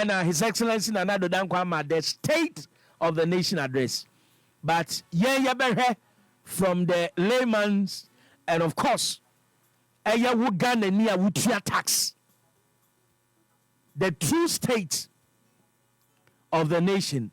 and His Excellency Nana Addo Dankwa ama the State of the Nation address. But from the layman's, and of course, tax. The true state of the nation.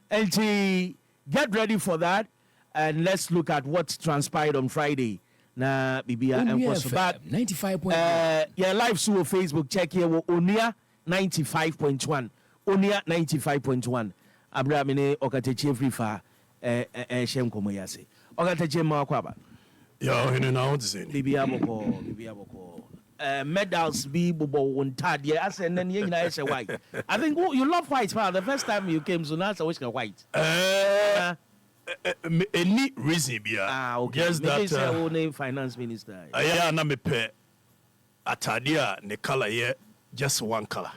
And get ready for that, and let's look at what transpired on Friday. Na Bibia and but 95.1. Yeah, live so Facebook check here. Onua 95.1. Onua 95.1. Abramine Okatakyie Afrifa Shem Komoyase. Okatakyie Makwaba. Yeah, in and out saying. Bibia boko. Medals be bobo on tad. Yeah, I said then you white. I think you love white. The first time you came, so now I wish white. Any reason be okay. Yes, that only finance minister. I na me pe atadia ne color here just one color.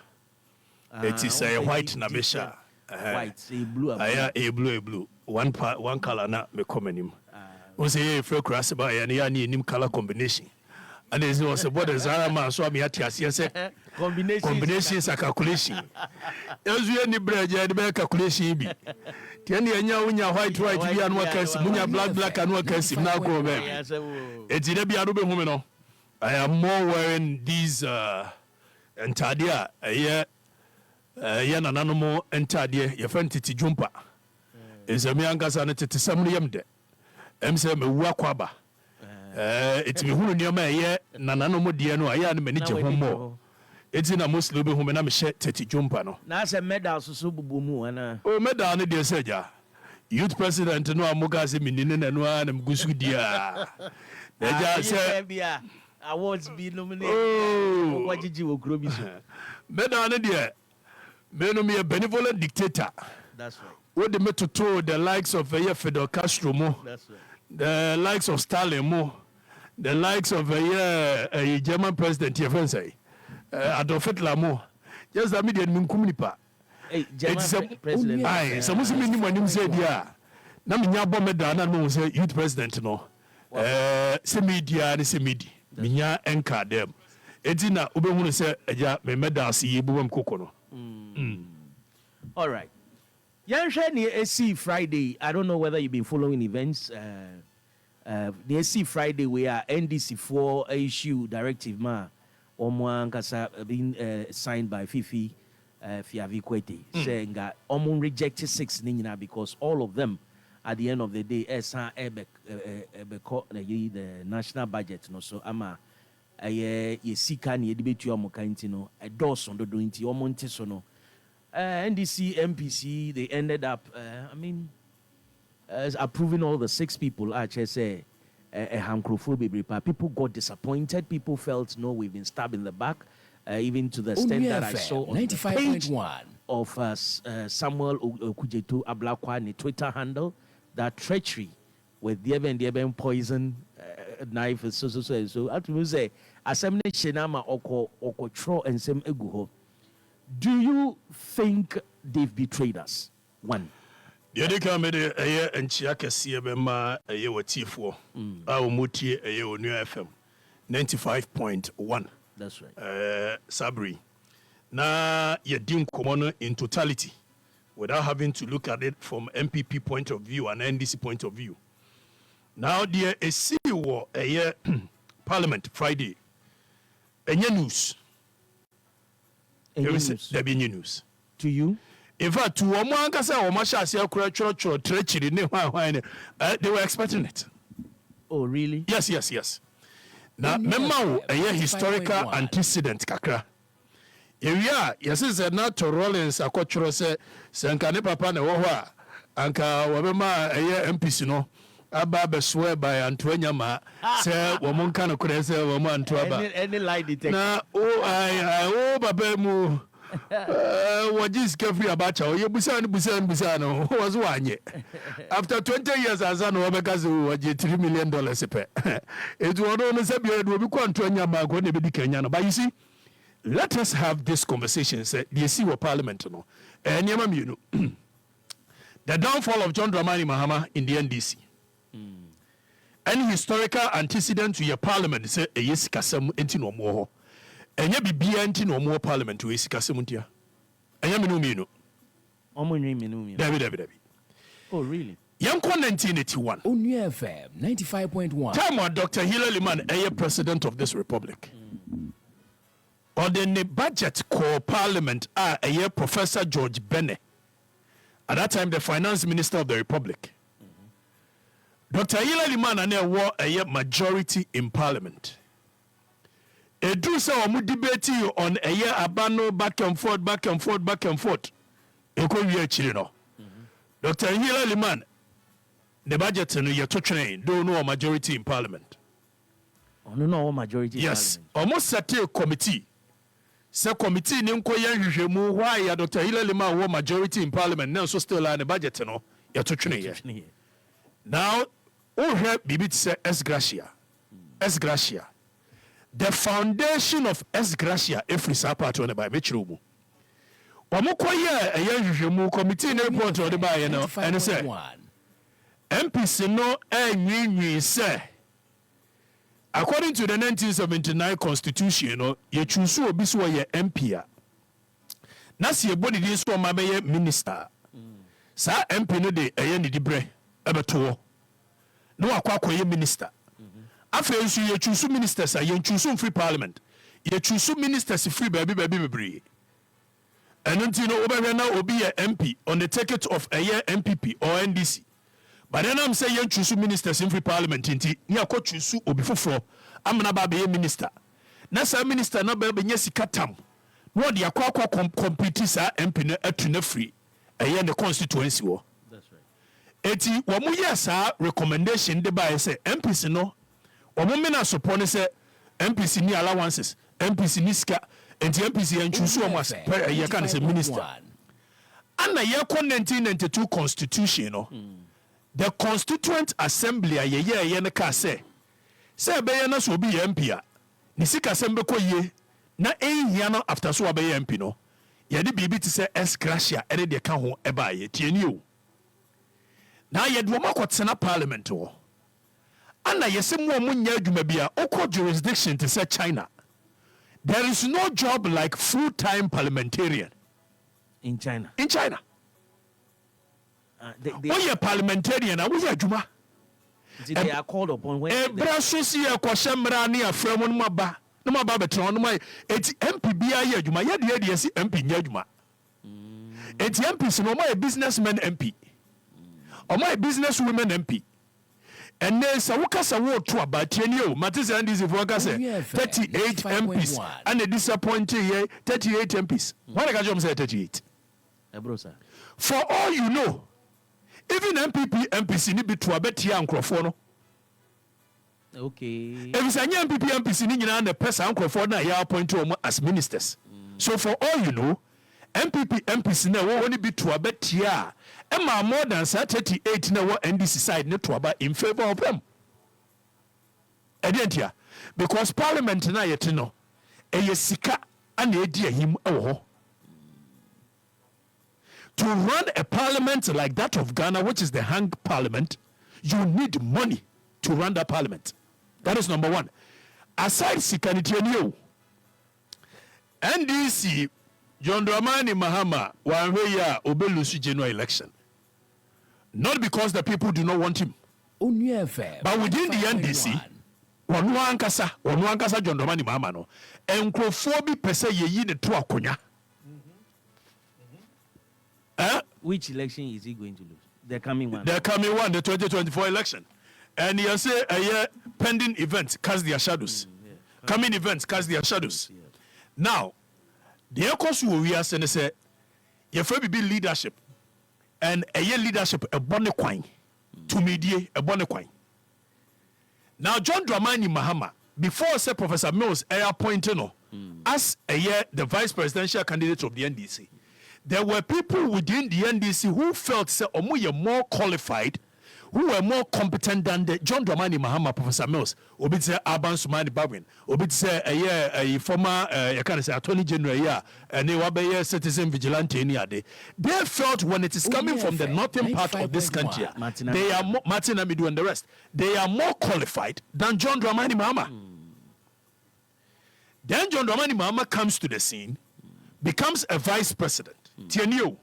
It is a white na mesha. White, a blue. A blue. One color na me komenim. We say free cross ba ya ni nim color combination. And there was a border Zara so me at yes combinations a calculation. As we any bread, you had calculation be. Tiani anya white be and what munya black and what now go back. It's be arube humano. I am more wearing these entadia a year nanano entadia your friend Titi Jumpa. Is a mianga sanity to some yamde. Say me wakwaba. It's me who near me na nano mo dia no aya na mani je ho mo eti na muslim be hu me na me hye tete jumpa no na se medal so bubu mu ana o medal ne de seja youth president no amuga se minine na no na mgusu dia deja se bia awards be nominated wajiji wo kro bi so medal ne de me no me benevolent dictator. That's right. What the to the likes of Fidel Castro mo. That's right. The likes of Stalin mo. The likes of a German president, your friend say, Adolf Hitler mo. Just the media minkumunipa. German president. Aye, so Muslim when you say, yeah. Na minya bombe da na mo say youth president no. Se media ni se media. Minya enka dem. Etina ubehunu say eja me medal si yebuwam kokono. All right. The SC Friday, I don't know whether you've been following events. The SC Friday, we are NDC4 issue directive ma Onua kasa being signed by Fifi Fiavikwete saying that Omun rejected 6 nina because all of them at the end of the day the national budget no so ama ye sika ni edibetu amokanti no a dos on the doing ti omonte so no NDC, MPC, they ended up, approving all the 6 people. Actually, people got disappointed. People felt, no, we've been stabbed in the back. Even to the extent that I saw on the page of Samuel Okujetu Ablakwa, Twitter handle, that treachery with the poison knife. So I would say, Assembly Shenama Oko Tro and Sem Eguho. Do you think they've betrayed us? One. The other come here and Chiaka Siabema a year Tifo. Our Muti a year Onua FM 95.1. That's right. Sabri. Na Yadim Komono in totality, without having to look at it from MPP point of view and NDC point of view. Now there is CEO a year Parliament Friday. Any news. There be news to you. In fact, to they were expecting it. Oh, really? Yes. Now, remember a historical antecedent, kakra. Yes, is a not to Rollins, a cultural say, Sankane Papa ne Woha, Anka Wabema, a year MPC no. Abba swear by Antonia Ma, say, woman can occur, woman to any lie detector. Now, Babemu, what is Kefri Abacha, you Busano, was one. After 20 years, as I know, because $3 million a pay. It was only Sabia will be Antonia Ma, going to be Kenyan. But you see, let us have this conversation, say, you see what Parliament, no, and you know, the downfall of John Dramani Mahama in the NDC. Any historical antecedent to your Parliament say a yes kasam enti no more. Enya bibia nti no mo parliament we sika semuntia. Enya minu. David. Oh, really? Yanko 1981. Onua FM 95.1. Time when Dr. Hillary Man, president of this republic. Or the budget core parliament a Professor George Benne. At that time, the finance minister of the republic. Dr. Hillary Man and a majority in parliament. A do so debate on a year abano back and forth. Dr. Hillary Man, the budget no you're touching don't know a majority in parliament. No majority. Yes, almost set a committee. Say committee nimko yanjemu why Dr. Hillary Man won majority in parliament now so still on the budget no you're touching. Now, all her bibit say S Gracia. The foundation of S Gracia Efie Ne Fie on the by Metrubu. Omokoye yanjemu committee ne report on the by and say MPC no enyi say according to the 1979 constitution you choose obi so ye MP a na se ebodi di so ma be minister sa MP no de ni dibre ebeto no akwa minister afei nso ye choose ministers a ye choose free parliament ye choose ministers free baby bebre and until no obehwe na obi ye MP on the ticket of a year MPP or NDC. But then I'm saying you choose ministers in free parliament inti ni akọ choose obi foforo amna ba be minister. Na sa minister na ba nya sika tam. No de akọ compete sa MP na atu na free. Eye the constituency wo. That's right. Eti wo mu yes sa recommendation de ba say MPs no wo mu me na support say MPs ni allowances, MPs ni sika, enti MPs en choose wo mas ye kan say minister. And ye 1992 constitution no. The Constituent Assembly ye ne ka say be na so bi MP a ni sika sembe ko ye na ehia no after so be MP no ye de bibi ti say S Gracia e de ka ho e ba ye tieni o na ye de mo kwotena parliament wo ana ye se mo nya adwuma bia okọ jurisdiction to say China. There is no job like full-time parliamentarian in China. We are parliamentarian and we are Juma. They are called upon when Brasosia Kwashamrani a from Maba, no Maba, no my MPBI Juma, yet MP Juma. It's MPs, no my businessman MP, or my businesswoman MP. And there's a workers award to about 10 years. Matis and this workers 38 MPs and a disappointing 38 MPs. What I got say 38. For all you know. Even MPC ni bitu abeti ya nkrofo no. Okay. If say MPC ni nyina na pesa nkrofo na ya appoint them as ministers. So for all you know, MPC na wo ni bitu abeti ya ema more than 38 na wo NDC side ne to aba in favor of them. Edientia because parliament na yete no eye sika ana edi ahim ewo ho. To run a parliament like that of Ghana, which is the hang parliament, you need money to run that parliament. That is number one. Aside Sikanitianio, NDC, John Dramani Mahama, Wanweya, Obelusi general election. Not because the people do not want him. But within the NDC, Onua Ankasa John Dramani Mahama, no, Enkrofobi pese ye ne to akonya. Which election is he going to lose? The coming one. The coming one, the 2024 election. And you say a year pending events cast their shadows. Coming events cast their shadows. Yeah. Now, the echoes we are saying say, you have be leadership, and a year leadership a bonne coin to mediate a bonne coin. Now, John Dramani Mahama, before say Professor Mills appointed as a year the vice presidential candidate of the NDC. There were people within the NDC who felt say omo more qualified, who were more competent than the John Dramani Mahama, Professor Mills. Obi say Aban Sumani Babwin. Obi say a former Attorney General and a citizen vigilante any day. They felt when it is coming from the northern part of this country, they are Martin Amidu and the rest. They are more qualified than John Dramani Mahama. Then John Dramani Mahama comes to the scene, becomes a vice president. Tienio.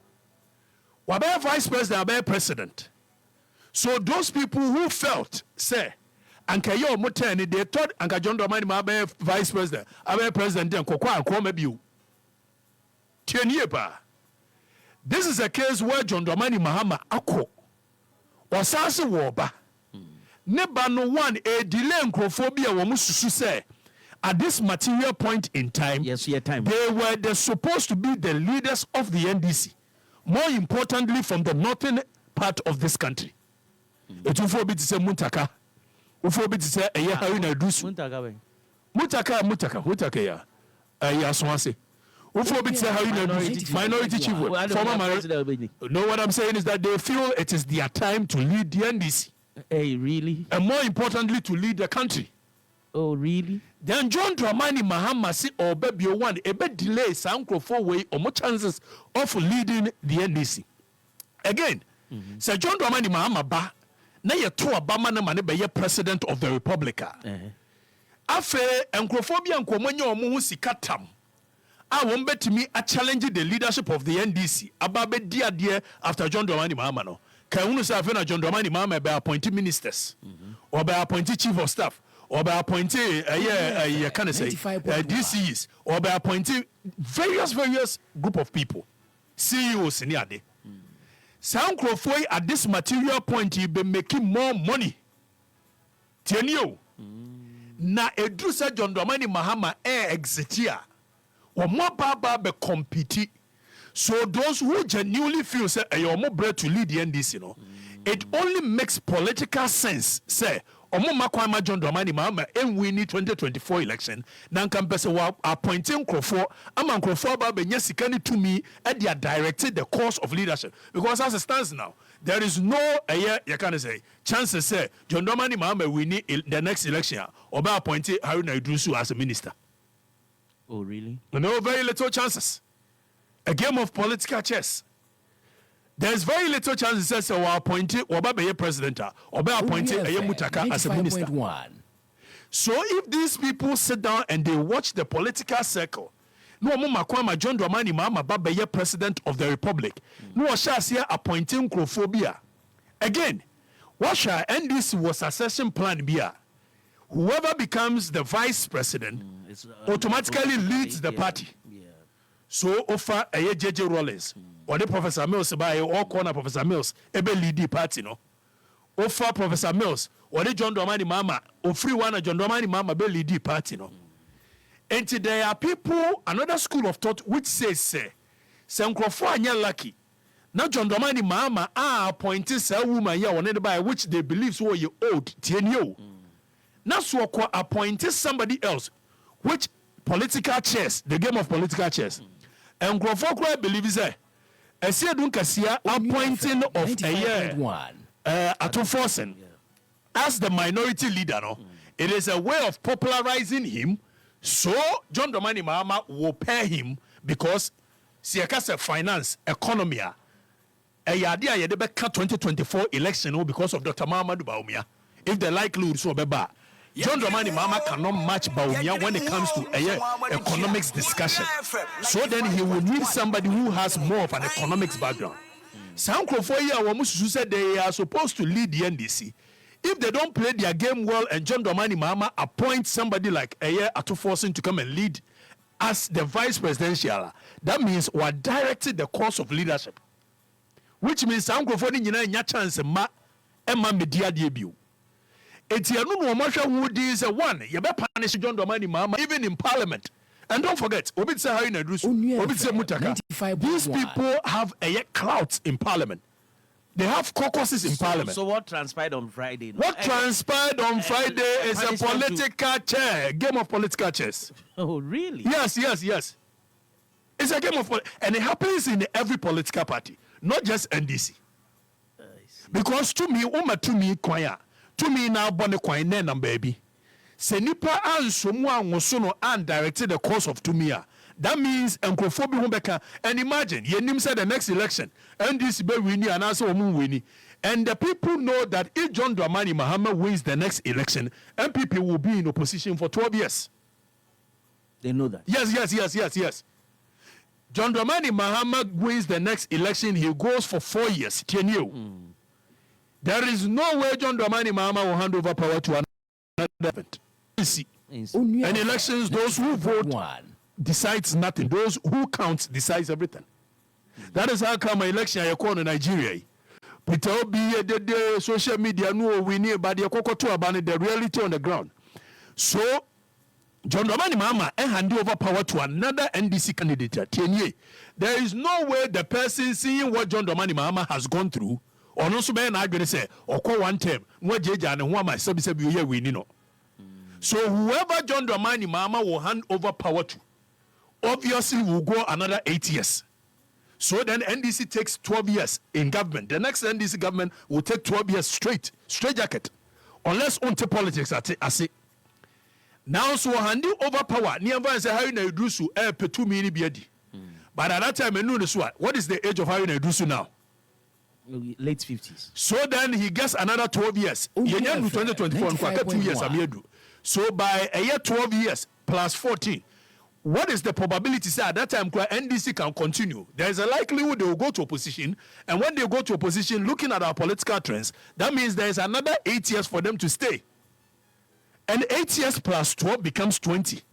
Wabe vice president, wabe president. So those people who felt, say, Anka yo moteni, they thought Anka John Dramani Mahama vice president, wabe president, and kokwa and kwame biu. Tienio pa. This is a case where John Dramani Mahama ako. Wasase woba. Neba no one a delay nkrophobia womususu say at this material point in time, yes, yeah, time. They were supposed to be the leaders of the NDC. More importantly, from the northern part of this country. It will be to say Mutaka. Ufo be to say Haruna Iddrisu. Mutaka ya. Yaswase. Ufo be to say Haruna Iddrisu. Minority chief. Former minority. No, what I'm saying is that they feel it is their time to lead the NDC. Hey, really? And more importantly, to lead the country. Oh, really? Then John Dramani Mahama si baby one a bit delay some way or more chances of leading the NDC. Again, Sir John Dramani Mahama ba na ye to Obama na mane be president of the Republic. Afe encrophobia nkomonye omo hu sikatam. A won betimi a challenge the leadership of the NDC. Aba be dia after John Dramani Mahama no. Kan unu say na John Dramani Mahama be appointed ministers or be appointed chief of staff. Or by appointing can I say DCs, or by appointing various group of people, CEOs in the Sound Crowfoy at this material point, you be making more money. Tienio. Na Edrusa John Dramani Mahama exit here. Or more baba be compete. So those who genuinely feel say you're more bread to lead the NDC, it only makes political sense, say. Omo makwama John Dramani Mahama win 2024 election na nkampese wa appointing Nkrofo ama Nkrofo ba benya sikani to me and they are directed the course of leadership because as it stands now there is no you can say chances say John Dramani Mahama win the next election or ba appointed Haruna Iddrisu as a minister. Oh, really? No, very little chances. A game of political chess. There's very little chance that we are appointed or be a president or be appointed a Mutaka as a minister. So if these people sit down and they watch the political circle, no more Makwama John Dramani Mahama ba be president of the Republic. No shall see appointing Nkrofobia. Again, what shall NDC was succession plan be? Whoever becomes the vice president automatically leads the party. So offer a JJ Rollins. Or the Professor Mills by all corner Professor Mills, ebe lead the party, no. Offer Professor Mills, or the John Dramani Mahama, or free one John Dramani Mahama be lead the party, no. And there are people, another school of thought, which says, say Nkrofo anya lucky. Now John Dramani Mahama are appointed a woman here on by which they believe so you old, Tienio. Now so appointed somebody else, which political chess, the game of political chess. And Nkrofo believes that. I see a appointing of a year Atoforsen as the minority leader. No? It is a way of popularizing him. So John Dramani Mahama will pay him because Siakasa finance economy. A yadia yedebeka 2024 election because of Dr. Mahamudu Bawumia. If the likelihood so beba. John Dramani Mahama cannot match Bawumia when it comes to economics discussion. So then he will need somebody who has more of an economics background. Some Nkrofo said they are supposed to lead the NDC. If they don't play their game well and John Dramani Mahama appoints somebody like Atoforsen to come and lead as the vice presidential, that means we're directing the course of leadership. Which means some Nkrofo ni chance ma media debut. It's a no is a one. You better punish John Dramani Mahama even in parliament. And don't forget, Obitse Haruna Iddrisu, Obitse Mutaka. These people have a clout in parliament. They have caucuses in parliament. So what transpired on Friday? What transpired on Friday is a political chair, game of political chess. Oh, really? Yes. It's a game of and it happens in every political party, not just NDC. Because to me, choir. To me now, bonne coin and baby. Senipa and someone wosono and directed the course of Tumia. That means Nkrofo Humbeka. And imagine, Yenim said the next election, and this be winning and also winning. And the people know that if John Dramani Mahama wins the next election, MPP will be in opposition for 12 years. They know that. Yes. John Dramani Mahama wins the next election. He goes for 4 years. There is no way John Dramani Mahama will hand over power to another government. And elections, those who vote decides nothing. Those who count decides everything. That is how come an election I call in Nigeria. Peter Obi, the social media, no, we need, but the reality on the ground. So, John Dramani Mahama hand over power to another NDC candidate. There is no way the person seeing what John Dramani Mahama has gone through, or no, so many are going to say, or call one term, what Jeja and who am I, we know. So, whoever John Dramani Mahama will hand over power to, obviously will go another 8 years. So then NDC takes 12 years in government. The next NDC government will take 12 years straight jacket. Unless onto politics I say. Now so handing over power. Never say how you do so petu mini biadi. But at that time I know this what is the age of how you do so now? Late 50s. So then he gets another 12 years. 2024 2 years I'm So by a year 12 years plus 14. What is the probability say at that time NDC can continue? There is a likelihood they will go to opposition, and when they go to opposition, looking at our political trends, that means there is another 8 years for them to stay. And 8 years plus 12 becomes 20.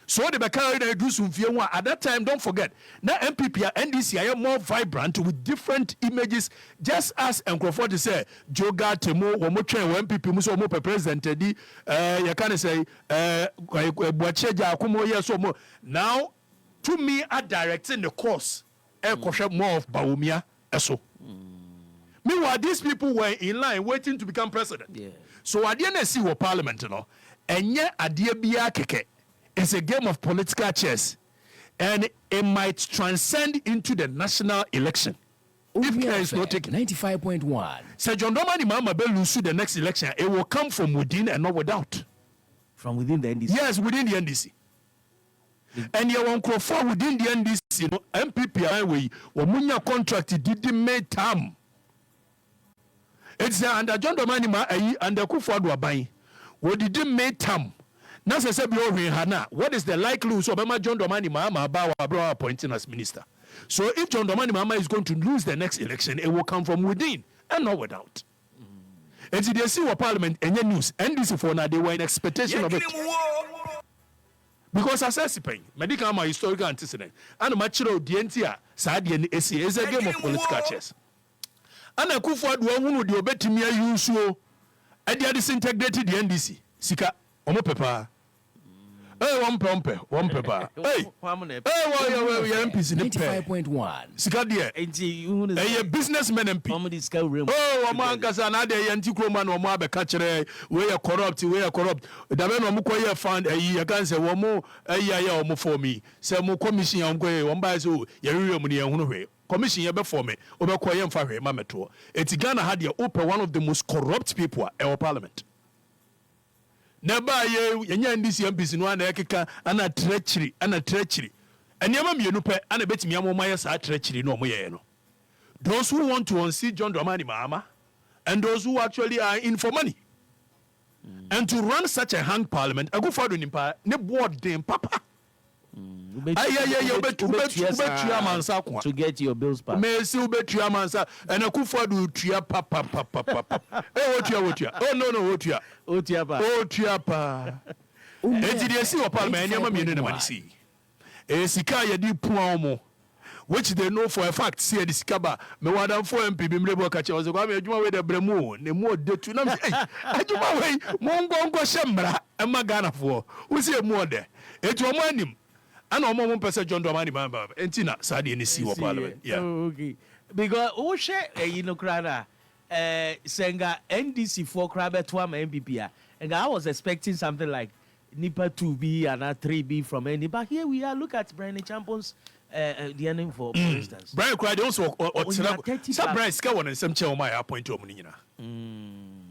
So the Bakari do some at that time, don't forget, now MPP and NDC are more vibrant with different images, just as Nkrofo say, Joga Temo, Womotre, MPP Muso Mo president, you can say, Boacheja, Kumo, yes, or more. Now, to me, are directing the course, more of Baumia, eso. Meanwhile, these people were in line waiting to become president. Yeah. So I didn't see what parliament, you know, and yet I did be a keke. It's a game of political chess, and it might transcend into the national election. If care is not taken. 95.1. Sir John Dramani Mahama be lose the next election. It will come from within and not without. From within the NDC? Yes, within the NDC. And you want to fall within the NDC, you know, MPP highway, Wamunya contract didn't make time. It's under John Dramani Mahama and the Kufuor Aban. What didn't make time? What is the likelihood of John Dramani Mahama about appointing as minister? So if John Dramani Mahama is going to lose the next election, it will come from within and not without. And they see what parliament and your news and this for now they were in expectation of it. Because as I say, medical historical antecedent and natural DNT Sadi and AC is a game of political chess. And a Kufuor who the obetimia use so and they are disintegrated the NDC. Sika. Omo pepper. Hey, one pepper. Hey, MPs in 95.1. Sika dear. Hey, businessmen MP. Oh, Oman Kasana de Yantikroman or Mabe Catcher, we are corrupt. The men of Mukoya found a year can say one more a year for me. Say more commission on Gray, one by so, Yerimuni and Hunaway. Commission here before me, over Koyan Fare, Mameto. It's Ghana had your open one of the most corrupt people in our parliament. Never ye NDC MPs no na ekeka ana treachery and yama mienu pe ana betimi amoma sa treachery no moye no. Those who want to unseat John Dramani Mahama and those who actually are in for money. And to run such a hung parliament, I go for the ne board them papa. To get your bills passed. May see betua mansa and a kufa do tria papa. Oh tiapa. And you see what parliament yama me no money see. E sika ye di puamo which they know for a fact see the sikaba me wadan for MP bi mrebo ka che o se kwa me adwuma we de bremu ne mo de tu na me adwuma we mo ngongo shemra e magana fo wo se mo de etu o mo anim ana o mo pese John Dramani Mahama entina sade ni si wo parliament yeah okay because who share you know krana senga NDC for krabe to am MPP and I was expecting something like Nipa 2B and 3B from any, but here we are. Look at Brian Champions, the ending for instance. Brian cried also. Some Brian Scowan and some chair my appoint to Munina.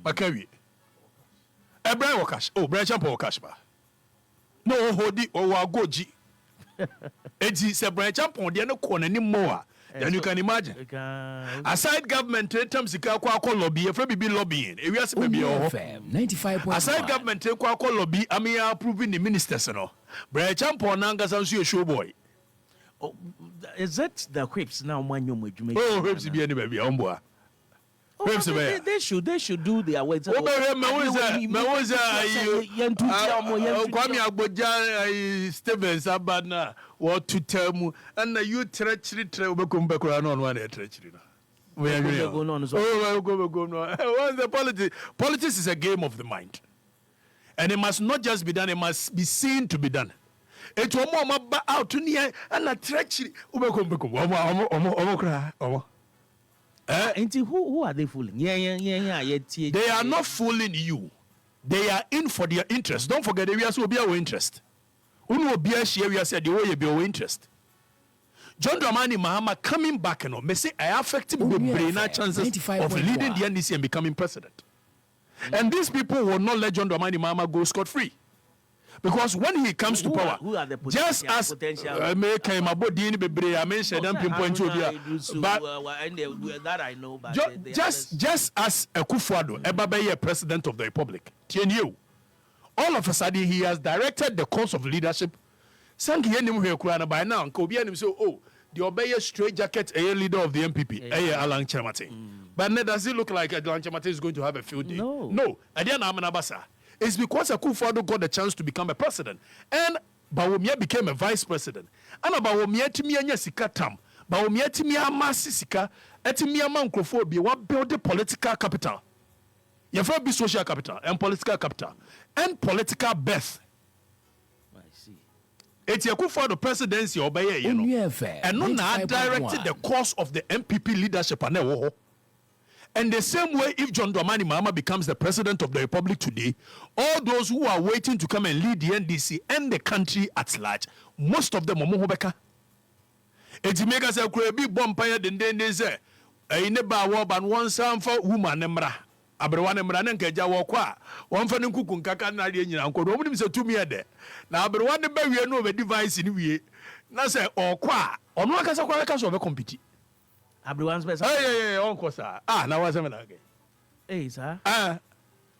Makari. Brian Wakash. Oh, Brian Champion Wakashba. No, Hodi or Wagoji. It's a Brian Champion, the other corner anymore. Then you can imagine. Aside government, terms lobby, if we be lobbying, if we are maybe 95. Aside government, lobby, I mean approving the ministers, no. But Champo Nanga sounds you a show boy. Is that the whips now? Oh, whips be any baby, Omboa. They should do their way. Kwame Agboja Stevens Abana what to tell me and you treachery obekombekura no one treachery. What's the politics? Politics is a game of the mind. And it must not just be done, it must be seen to be done. It will more out to near and a treachery who are they fooling? They are not fooling you. They are in for their interest. Don't forget, they will be our interest. Unu obi ashia we said the way be our interest. John Dramani Mahama coming back, you know, may say I affect the brain chances of leading the NDC and becoming president. And these people will not let John Dramani Mahama go scot-free. Because when he comes to power, who are the just as make him about the Bebre, I mentioned them pinpoint to but that I know, but just as Akufo-Addo, Ebabaye president of the Republic, TNU, all of a sudden he has directed the course of leadership. Sanki yenim he kurana by now, Kobi and him say, oh, the Obeye straight jacket, a leader of the MPP, Alan Chermate. But does it look like Alan Chermate is going to have a field day? No. Adiana Amanabasa. It's because Akufo-Addo got the chance to become a president. And Bawumia became a vice president. And Bawumia Timia Sika Tam. Bawumia Timia Masi Sika. Etimia Mankrofobia. What build the political capital? You have be social capital and political capital. And political birth. I see. It's Akufo-Addo presidency obey, you know. And no directed the course of the MPP leadership and WOHO. And the same way, if John Dramani Mahama becomes the president of the Republic today, all those who are waiting to come and lead the NDC and the country at large, most of them are Mohobeka. It make us a big bumpire than they say, a neighbor and one son for woman nemra. Abrewan Emran and Kaja Wakwa, one for Nukun Kakan and Uncle Robin said to me a day. Now, Abrewan the Berry no device in we. Now say, or qua, or no Casacas over compete. Everyone's best. Hey, Uncle, sir. Now what's again? Hey, sir.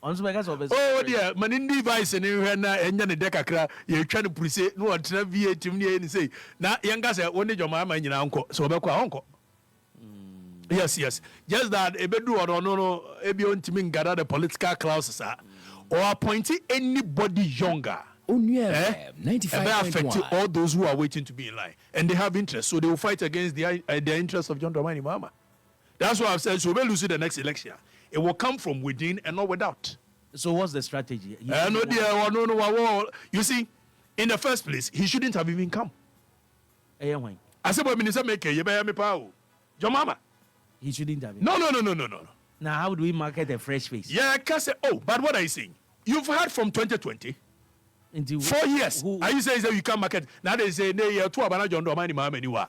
Oh, dear, man, in device and you had and then a decacra, you're trying to present no one to be to me and say, now, young guys, I wanted your mamma and your uncle, so about uncle. Yes. Just that a bedroom or no, a beyond to me gather the political classes, or appointing anybody younger. 95. Affecting all those who are waiting to be in line, and they have interest, so they will fight against the interests of John Dramani Mahama. That's why I've said, so we'll lose the next election. It will come from within and not without. So what's the strategy? No. You see, in the first place, he shouldn't have even come. I said, Minister make a John Mama. He shouldn't have. No. Now, how do we market a fresh face? Yeah, I can say, but what are you saying? You've heard from 2020. 4 years. Are you saying that you can't market? Now they say, no, you're too about John Dramani Mahama anywhere.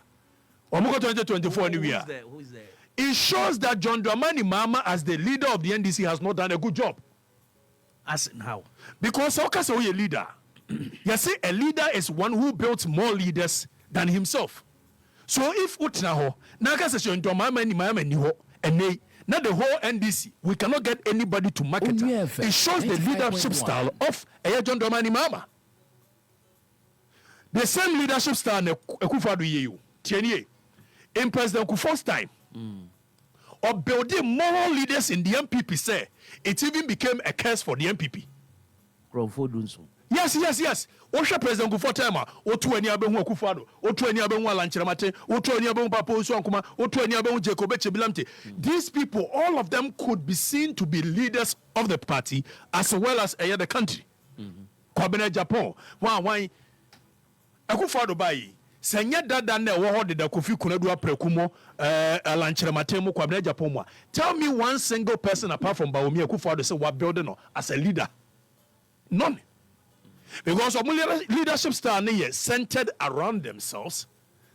Or 2024 anywhere. Who is there? It shows that John Dramani Mahama, as the leader of the NDC, has not done a good job. As in how? Because how can you a leader? You see, a leader is one who builds more leaders than himself. So if Utnaho, Naga says John Dramani Mahama niho, and not the whole NDC, we cannot get anybody to market it. It shows the leadership style of John Dramani Mahama. The same leadership style Akufo-Addo yeyu, TNA, in President Kufuor's time, of building moral leaders in the MPP, say, it even became a curse for the MPP. Yes. Osha President Kufuor time, otu eni abehu Akufo-Addo, otu eni abehu Alanchiramate, otu eni abehu Papa Osuankuma, otu eni abehu Jacob Echebilamte. These people, all of them could be seen to be leaders of the party as well as the country. Kwabena Japan, why Akufo-Addo bayi. Senya dada na WOHO de Kofi Kunadu aprekumo Alanchiramate mu Kwabena Japan. Tell me one single person apart from Bawumia Akufo-Addo say what building as a leader. None. Because of leadership style is centered around themselves.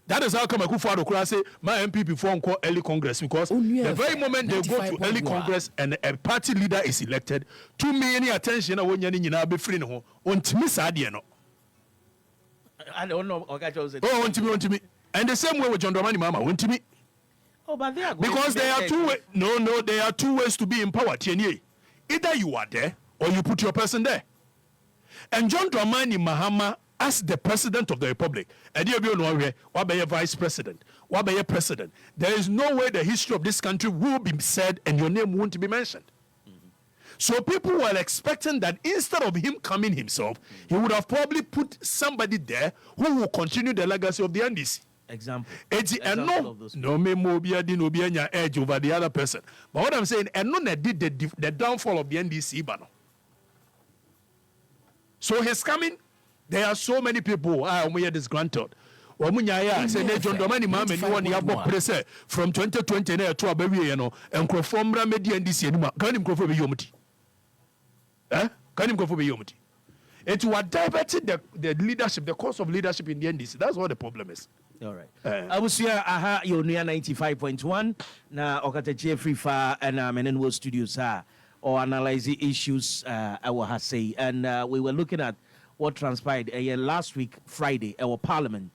That is how come Akufo-Addo say my MPP form call early Congress, because the very moment they go to early Congress and a party leader is elected, too many attention when you be free no on me sadie no. I don't know. Want me. And the same way with John Dramani Mahama, want me. Oh, but they are because there are two ways. No, there are two ways to be in power. Either you are there or you put your person there. And John Dramani Mahama, as the president of the republic, vice president, president, there is no way the history of this country will be said and your name won't be mentioned. So people were expecting that instead of him coming himself, he would have probably put somebody there who will continue the legacy of the NDC. Example no me mo be no be edge over the other person. But what I'm saying, and no did the downfall of the NDC bano. So he's coming. There are so many people we are disgruntled. From 2020 to abawi and crofomra media NDC anuma can him crofo be yomuti. Can him crofo be yomuti. It was diverted the leadership, the course of leadership in the NDC. That's what the problem is. All right. I was here, you're near 95.1. Now, Okatakyie Afrifa and Menenwo Studios or analyzing issues, I will have say. And we were looking at what transpired last week, Friday, our parliament.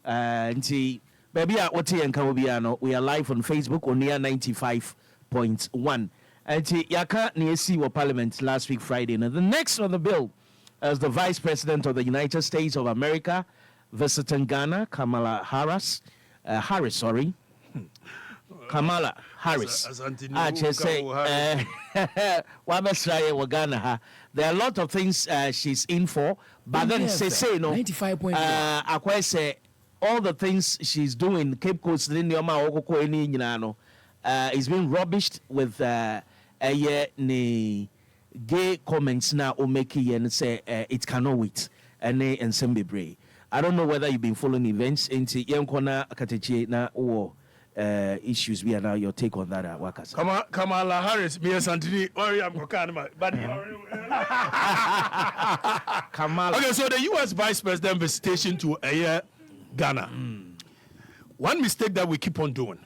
And see, baby, we are live on Facebook on near 95.1. And Yaka Niesi were parliament last week, Friday. Now, the next on the bill as the Vice President of the United States of America, visiting Ghana, Kamala Harris. Kamala Harris. There are a lot of things she's in for, but then say no. 95.1. All the things she's doing, Cape Coast, is being rubbished with gay comments now or making and say it cannot wait and some be. I don't know whether you've been following events into Yankona Okatakyie na or issues. We are now your take on that. Wakas. Kamala Harris, me Santini, or I'm but Kamala. Okay, so the U.S. Vice President visitation to Ghana. One mistake that we keep on doing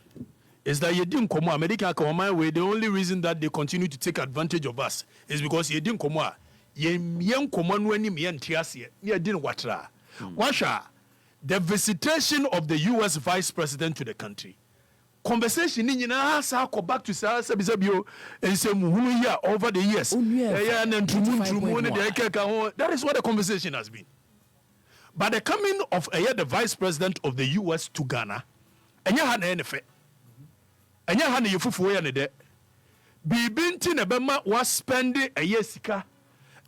is that you didn't come America come my way. The only reason that they continue to take advantage of us is because you didn't come young common when you didn't watch that. Washa, the visitation of the U.S. Vice President to the country. Conversation in go back to Sabizabio and say over the years. That is what the conversation has been. But the coming of the Vice President of the U.S. to Ghana, and you had an effect. And you had a fufu and a Bibinti Nebema was spending a year sika,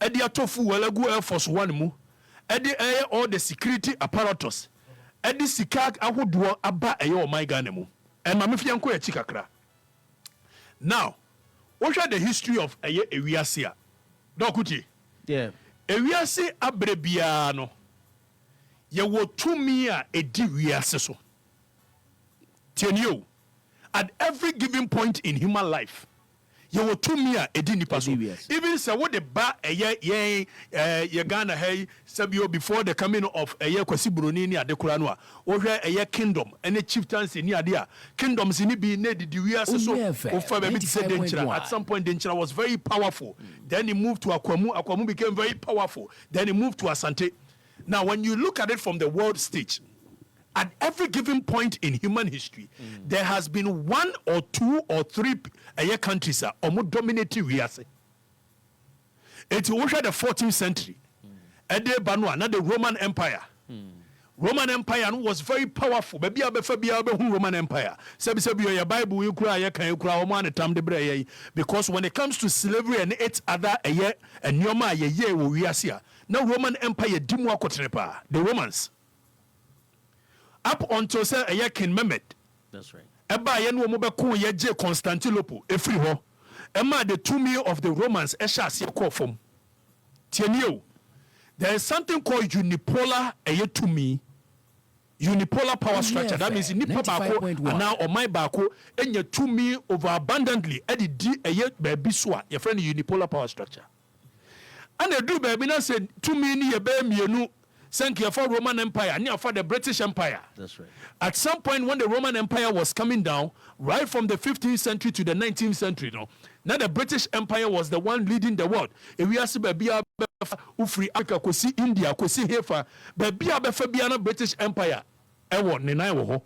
and the Atofu Welagu Air Force One mu. Edi all the security apparatus. Edi sikak ahuduo aba eyo my ganemu. And mamifianko ya chikakra. Now, what are the history of Ewiasia? Dokuti. Yeah. Ewiase abrebiano. Ye wo tumia edi wiase so. Tienyo. At every given point in human life, you were 2 years edini paso. Even say what the ba ye Ghana hey sabio before the coming of kwasi broni ni adekura no a ohwe kingdom any chieftains ni ade a kingdoms ni bi na didi wiase so ofa be say Denchira. At some point Denchira was very powerful. Then he moved to Akwamu became very powerful. Then he moved to Asante. Now when you look at it from the world stage, at every given point in human history, there has been 1 or 2 or 3 countries that are more dominating. It was the 14th century. The Roman Empire. Roman Empire was very powerful. Roman Empire. Because when it comes to slavery and its other now Roman Empire the Romans. Up until say King Mehmed. That's right. Eba ye no mo be ko ye je Constantinople efri ho. Ema the 2 million of the Romans esha se call from. Tienio. There is something called unipolar unipolar power structure. That means nipa bako and now on my bako enye 2 million over abundantly e di eye baby so a your friend unipolar power structure. And they do baby na say 2 million ye be mienu. Thank you for Roman Empire, near for the British Empire. That's right. At some point when the Roman Empire was coming down, right from the 15th century to the 19th century, now the British Empire was the one leading the world. If we are Ufri Africa, Kosi India, Kosi Hefa, Babia Befabiana British Empire, Ewo Nina Woho.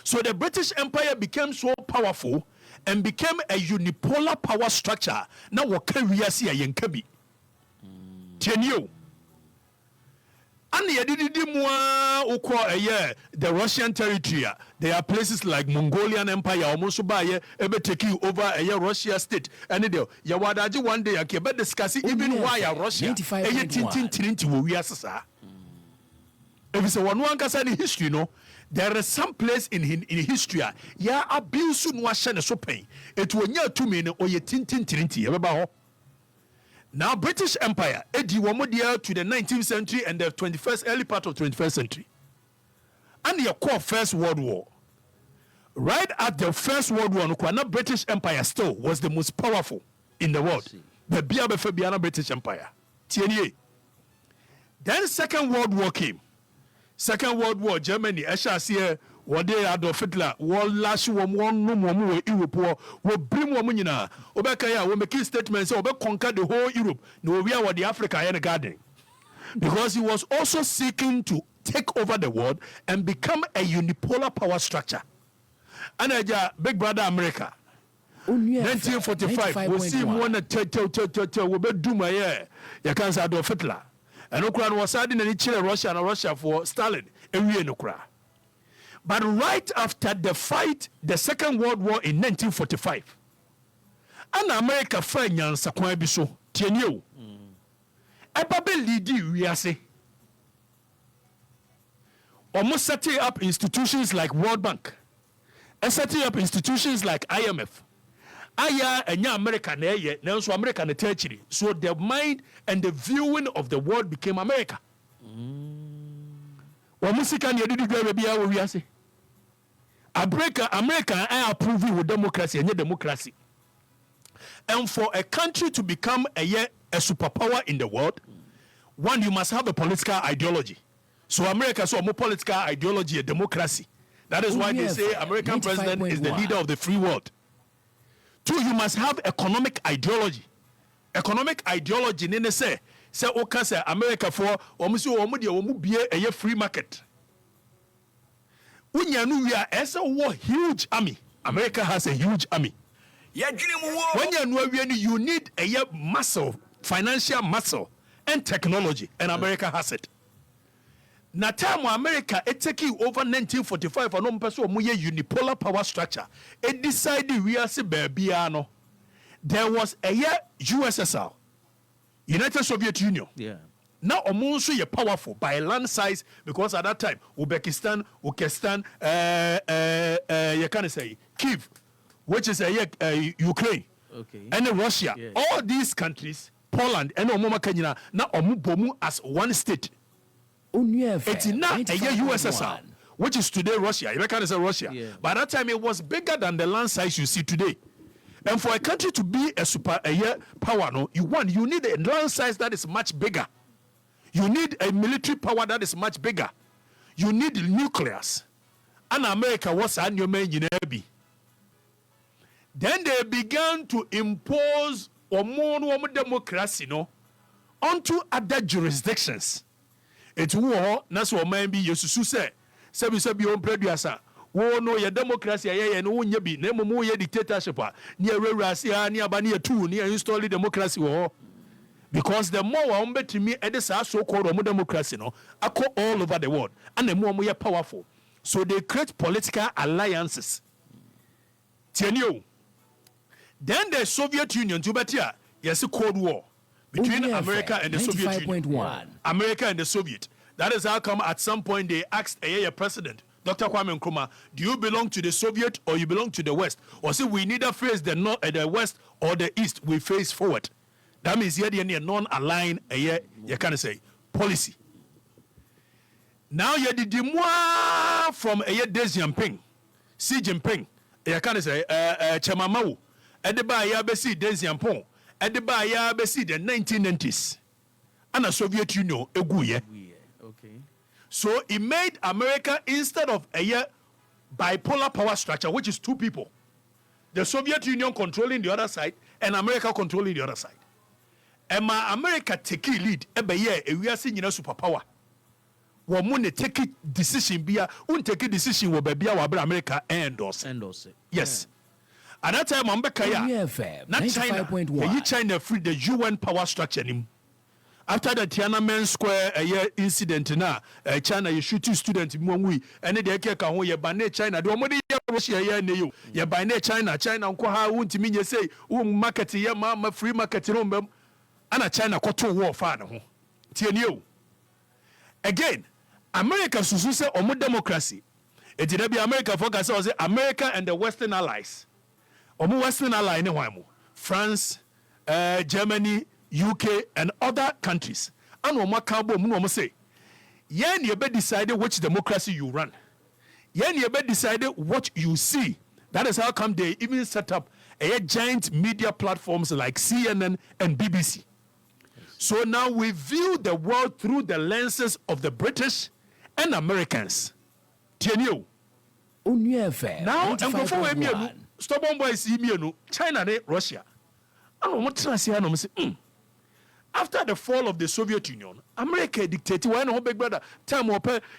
So the British Empire became so powerful and became a unipolar power structure. Now what can we see a yenkabi? Tenyo. And the Russian territory. There are places like Mongolian Empire, almost by taking over a Russia state. And there, Yawadaji one day, I can discuss even why Russia. If it's a one can in history, no, there is some place in history. Ya abuse no share so pain. It will near 2 minutes or ye tintin. Now British Empire, Edi Wamodia to the 19th century and the 21st, early part of 21st century. And your core First World War. Right at the First World War, the British Empire still was the most powerful in the world. The Biabefabiana British Empire. TNA. Then Second World War came. Second World War, Germany, Esha one day Adolf Hitler, one last one no Europe, will bring woman in a Obekaya, will make statements, or conquer the whole Europe. No, we are the Africa and the garden. Because he was also seeking to take over the world and become a unipolar power structure. And Big Brother America. 1945, we'll see one will be Duma, you can't say Adolf Hitler. And Ukraine was adding any Chile, Russia, and Russia for Stalin, and we in Ukraine. But right after the fight, the Second World War in 1945, and America friend Yan Sakwan Biso, Tienyo, Ebabe Lidi Wiase, almost setting up institutions like World Bank, and setting up institutions like IMF. Aya and America, now so America and territory. So the mind and the viewing of the world became America. America, I approve with democracy and democracy. And for a country to become a superpower in the world, one, you must have a political ideology. So America, so more political ideology, a democracy. That is why they say American president is the leader of the free world. 2, you must have economic ideology. Economic ideology, nene say okay, say America for a free market. We are a huge army. America has a huge army. When you need a muscle, financial muscle, and technology, and America has it. Na time America taking over 1945 and unipolar power structure. It decided we are baby. There was a USSR, United Soviet Union. Yeah. Now Omonsu is powerful by land size because at that time Uzbekistan, you can say Kiev, which is Ukraine, and Russia. Yes. All these countries, Poland and Omoma Kenya, now Omubomu as one state. It's now a USSR, which is today Russia. You can say Russia. Yeah. By that time, it was bigger than the land size you see today. And for a country to be a power, you need a land size that is much bigger. You need a military power that is much bigger. You need nucleus. And America was a new man in Ebi. Then they began to impose more democracy onto other jurisdictions. It's war, that's what man be used to say. Sabi on producer. Oh no, your democracy, and no be name more dictatorship. Near Russia, near Bania 2, near installing democracy war. Because the more I bet me, it is so called democracy, I call all over the world, and the more we are powerful. So they create political alliances. Then the Soviet Union, yes, a Cold War between America and the Soviet Union. America and the Soviet. That is how come at some point they asked a president, Dr. Kwame Nkrumah, do you belong to the Soviet or you belong to the West? Or say we neither face the West or the East, we face forward. That means you're the non-aligned, you can say, policy. Now you're the demois from Xi Jinping, you can say, Chamamau, Edeba Yabesi Deng Xiaoping, Edeba Yabesi the 1990s, and the Soviet Union, okay. So it made America, instead of a bipolar power structure, which is two people, the Soviet Union controlling the other side and America controlling the other side. And my America take lead, we are seeing superpower. wɔn ne take decision bia won take decision wɔ baabi a wabra America endorse yes at that time ambeka ya na China China free the UN power structure nim after the Tiananmen Square incident na China you shooting student mu wi ene de ke ka ho ye ban China de omode ye Russia ye ne yo ye ban China nko ha wuntimi nye say wo market ye ma free market no mbam ana China koto war fa ne ho tie ne o again America susu say omo democracy eti da bi America focus say America and the Western allies omo Western ally ne hwan mo France Germany UK and other countries and omo akabo mu no omo say yen ye be decide which democracy you run yen ye be decide what you see. That is how come they even set up a giant media platforms like CNN and BBC. So now we view the world through the lenses of the British and Americans. Tienio. Now, stubborn boys, China and Russia. After the fall of the Soviet Union, America dictated when big brother time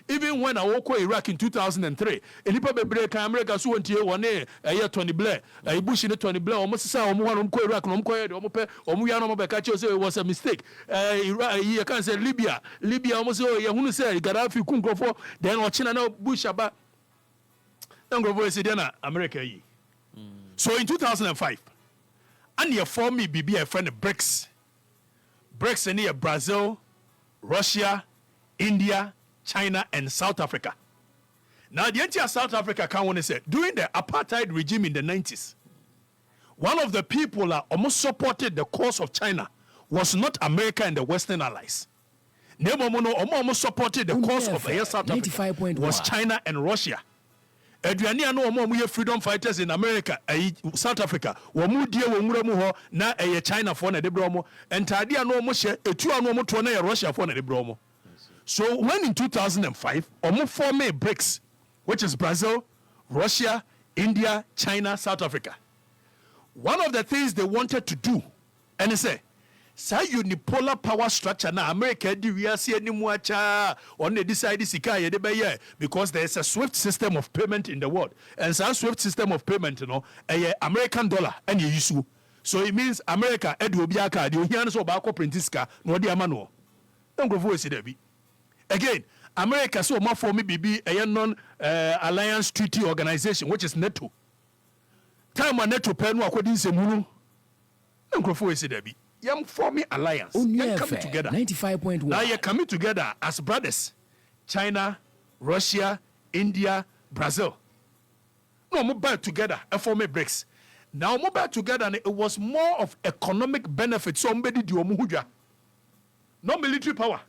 even when I walk Iraq in 2003. And America so went here 1 year 20 Blair, Bush in 20 Blair, almost say Iraq, it was a mistake. You can say Libya almost say Gaddafi couldn't for then China Bush about America. So in 2005, and you formed me BB a friend of BRICS. BRICS in here Brazil, Russia, India, China, and South Africa. Now, the entire South Africa can want to say during the apartheid regime in the 90s, one of the people that almost supported the cause of China was not America and the Western allies. Almost supported the cause of South Africa was China and Russia. Aduane ano omo freedom fighters in America, South Africa, omo die wonwura mu ho na China for na de bro mo entade ano omo hye etu ano omo to na Russia for na de bro mo. So when in 2005 omo form BRICS, which is Brazil, Russia, India, China, South Africa. One of the things they wanted to do and they say say unipolar power structure na America di wiase animu acha on they decide sika ye de be ye because there is a swift system of payment in the world and some swift system of payment American dollar and you use so it means America edu obi aka de ohia no so ba ko print sika no de ama no ngofo we see there be again America so ma for me bibi non alliance treaty organization which is NATO time when NATO pay no akodi nsemu no ngofo we see there be Young forming alliance. You're coming together. 95.1. Now you're coming together as brothers. China, Russia, India, Brazil. No, mobile together and form BRICS. Now mobile together, and it was more of economic benefit. Somebody do omuhuja. No military power,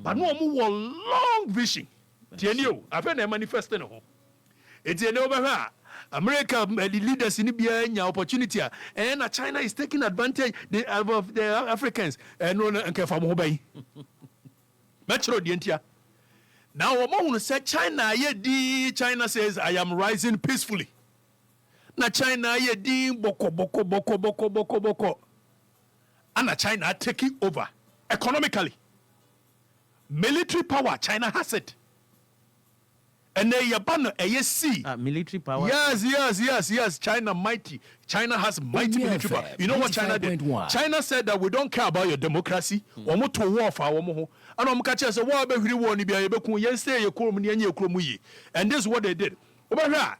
but no more long vision. Tienio, I've been manifesting. It's an over America, the leaders in the opportunity, and China is taking advantage of the Africans. And no, Metro Dientia. Now, Omo said China, China says, I am rising peacefully. Na China, boko. And China taking over economically. Military power, China has it. And they see military power. Yes. China mighty. China has mighty military power. You know what China did? China said that we don't care about your democracy. Omo to war for omo. And omo ka say war be hiri war ni bia ye be kun yen say ye krom ni yen ye krom yi. And this is what they did. Over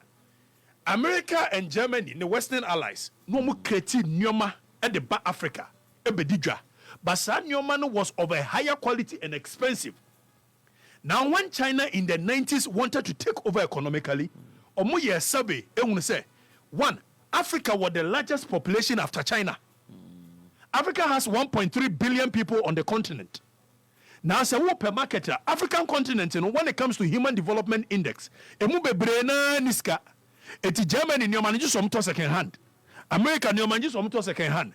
America and Germany, the Western allies, no mo create nyoma at the back Africa. E be didwa. But that nyoma was of a higher quality and expensive. Now, when China in the 90s wanted to take over economically, Omoye survey, say, one, Africa was the largest population after China. Africa has 1.3 billion people on the continent. Now, as a per marketer, African continent, when it comes to Human Development Index, niska, eti Germany nyomanji somto second hand, America nyomanji somto second hand.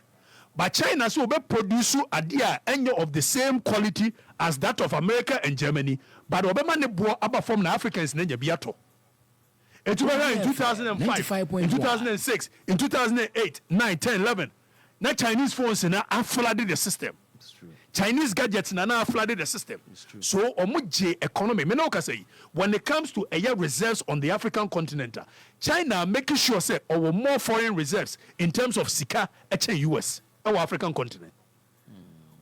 But China so be produce adia any of the same quality as that of America and Germany, but obema ne bo aba from the Africans ne biato. It was in 2005, in 2006, in 2008, 9, 10, 11. Na Chinese phones na flooded the system. Chinese gadgets now flooded the system. So omuji economy. Me no say when it comes to air reserves on the African continent, China making sure say our more foreign reserves in terms of sika eche US our African continent.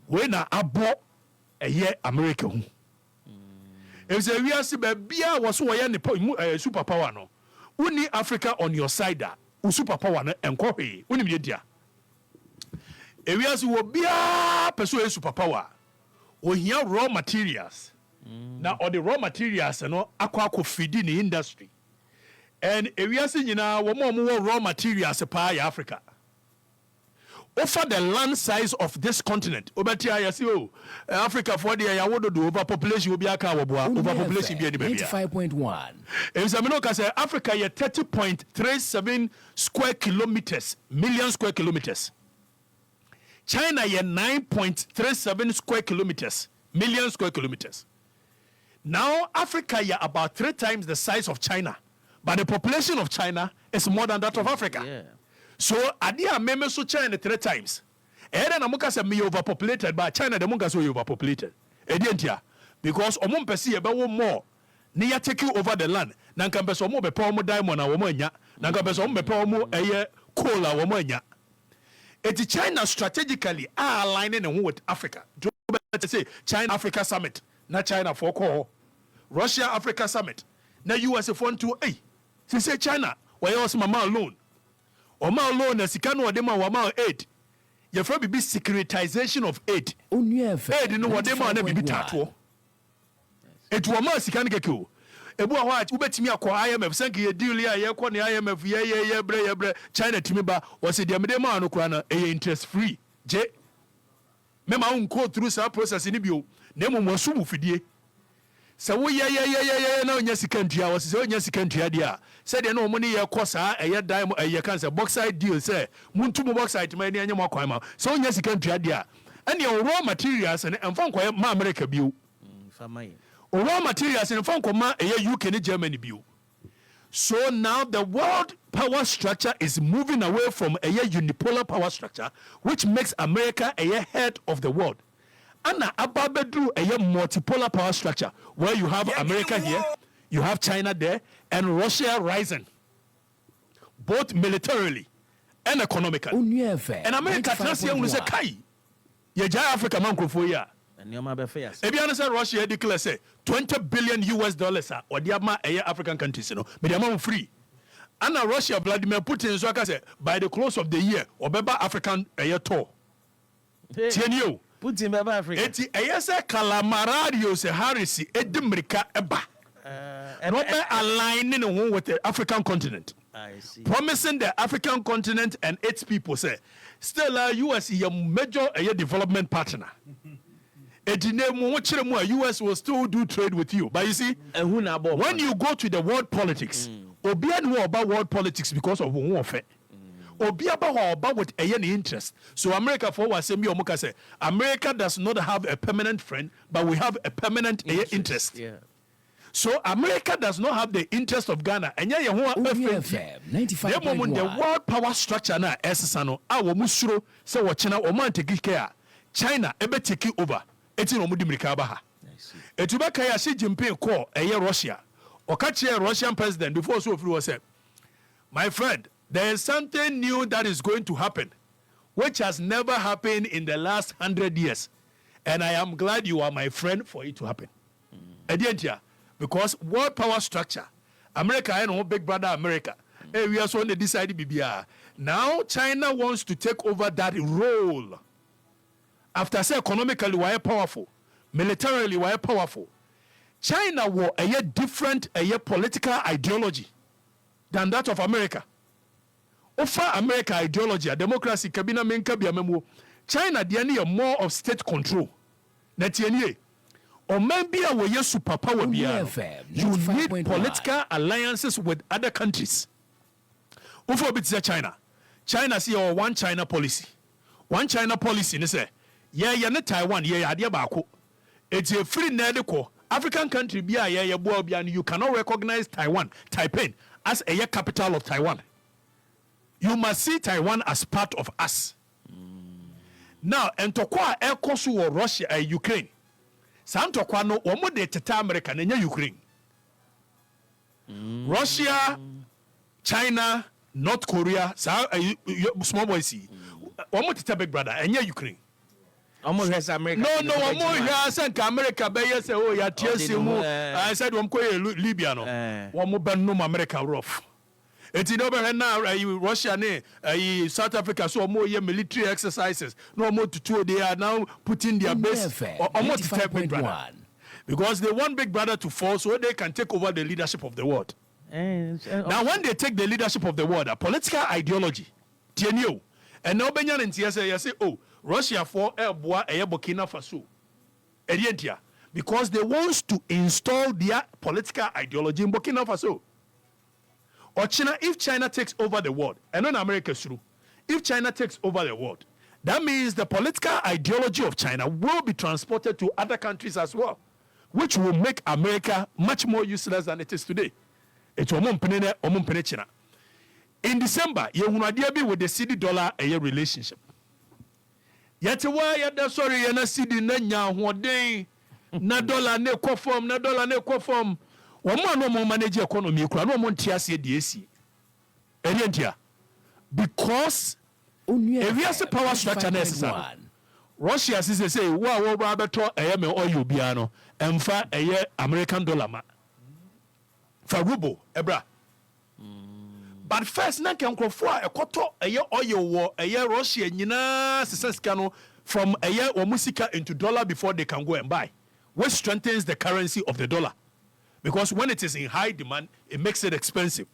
When abo a year America. If say we are see bia was so superpower no. Uni Africa on your side superpower no enko hwe. Uni me dia. Areas will be a person superpower. We hear raw materials. Now, all the raw materials and aqua feed in the industry. And areas in more raw materials per Africa. Over the land size of this continent, Africa for the overpopulation will be a overpopulation be 95.1. And Africa 30.37 million square kilometers. China 9.37 million square kilometers. Now Africa about 3 times the size of China, but the population of China is more than that of Africa. Yeah. So adia meme so China 3 times. Ere na muka se me overpopulated, but China de muka so overpopulated. Edientia because omon pese ye be wo more ne ya take over the land. Na nka pese omo be pa omo diamond na wo mo anya. Na nka pese omo be pa omo eye coal a wo mo anya. It's China strategically are aligning with Africa. Say China Africa Summit, not China for call. Russia Africa Summit, now US for 128. She say China, why else mama alone? Or ma alone as Sikano or dema wama aid. Your friend be securitization of aid. Onua Aid no what dema na be tato. It was ma Sikan Geku. Ebu ahwa ubetimi akwa IMF sanke ye deal ya ye kwa ni IMF ye bre China timi ba wose de mede ma no kura na interest free je mema unko through sa process ni bio na emu wasu mu fidie se wo ye na onya sikantua wose se onya sikantua dia se de na omoni ye kosa eye diamond eye cancer bauxite deal se muntu mu bauxite ma ni anya mo akwa ma se onya sikantua dia ene raw materials ne emfa nkwa ma America bio Famai. Raw materials in Fankoma, UK and Germany view. So now the world power structure is moving away from a unipolar power structure, which makes America a head of the world. And Ababedru a multipolar power structure, where you have America here, you have China there, and Russia rising, both militarily and economically. And America transfer Kai. Yaja Africa man ya. Ebiana say Russia declare say $20 billion or the African countries, you know, but the free. And now Russia, Vladimir Putin, so I say by the close of the year, or beba African tour. Tienyo. Putin beba Africa. Eti say calamaradio se harisi edimrika eba. And what aligning with the African continent. I see. Promising the African continent and its people say, still US is a major development partner. US will still do trade with you. But you see, when you go to the world politics, Obia know about world politics because of warfare. Obia about with any interest. So America for what say America does not have a permanent friend, but we have a permanent interest. Yeah. So America does not have the interest of Ghana. And the world power structure na SSano, our musuro, so what China or man take care. China ebe take over. Eti no mudi mrika ba ha. Etubaka ya Xi Jinping call Russia. Okatakyie Russian president before so free was said, my friend, there is something new that is going to happen, which has never happened in the last 100 years. And I am glad you are my friend for it to happen. Because world power structure, America, I know big brother America. We are so on the decided BBR. Now China wants to take over that role. After say economically we are powerful, militarily we are powerful. China was a different political ideology than that of America. Offer America ideology, a democracy, kabina menka biamemo. China the more of state control. Netienye. Or maybe a way superpower biya. You need political alliances with other countries. Offer bit China. China see our one China policy. One China policy ne say yeah Taiwan yeah adia baako. It's a free nedeko African country bia yeah boa bia you cannot recognize Taiwan, Taipei as a capital of Taiwan. You must see Taiwan as part of us. Now, entokwa ekosu wo Russia Ukraine. Sa ntokwa no omo de teta America na Ukraine. Russia, China, North Korea, small boys see. Omo teta big brother enya Ukraine. Almost has America. No, omo here say America be yes oh ya tiesi mu. I said wom ko Libya no. Womo ben no America rough. Eti no be na Russia ne South Africa so omo ye military exercises. No omo tutu they are now putting their base omo to big brother. Because they want big brother to fall so they can take over the leadership of the world. Now when they take the leadership of the world, a political ideology, TNU, and now Benyan and TSA say, oh, Russia for Boa Burkina Faso. Edientia. Because they want to install their political ideology in Burkina Faso. Or China, if China takes over the world, and not America through, if China takes over the world, that means the political ideology of China will be transported to other countries as well, which will make America much more useless than it is today. It's China. In December, you will be with the city dollar a year relationship. Yet why you sorry you na city na nya na dollar ne form na dollar ne form. Woman no more manage economy kura no more ntiase de esi. Erientia. Because if power structure necessary. Russia says say wa beto me oil bia no emfa American dollar ma. For ruble ebra. But first na kan krofo a ekoto oil wo Russia nyina sesesika no from omusika into dollar before they can go and buy, which strengthens the currency of the dollar. Because when it is in high demand, it makes it expensive.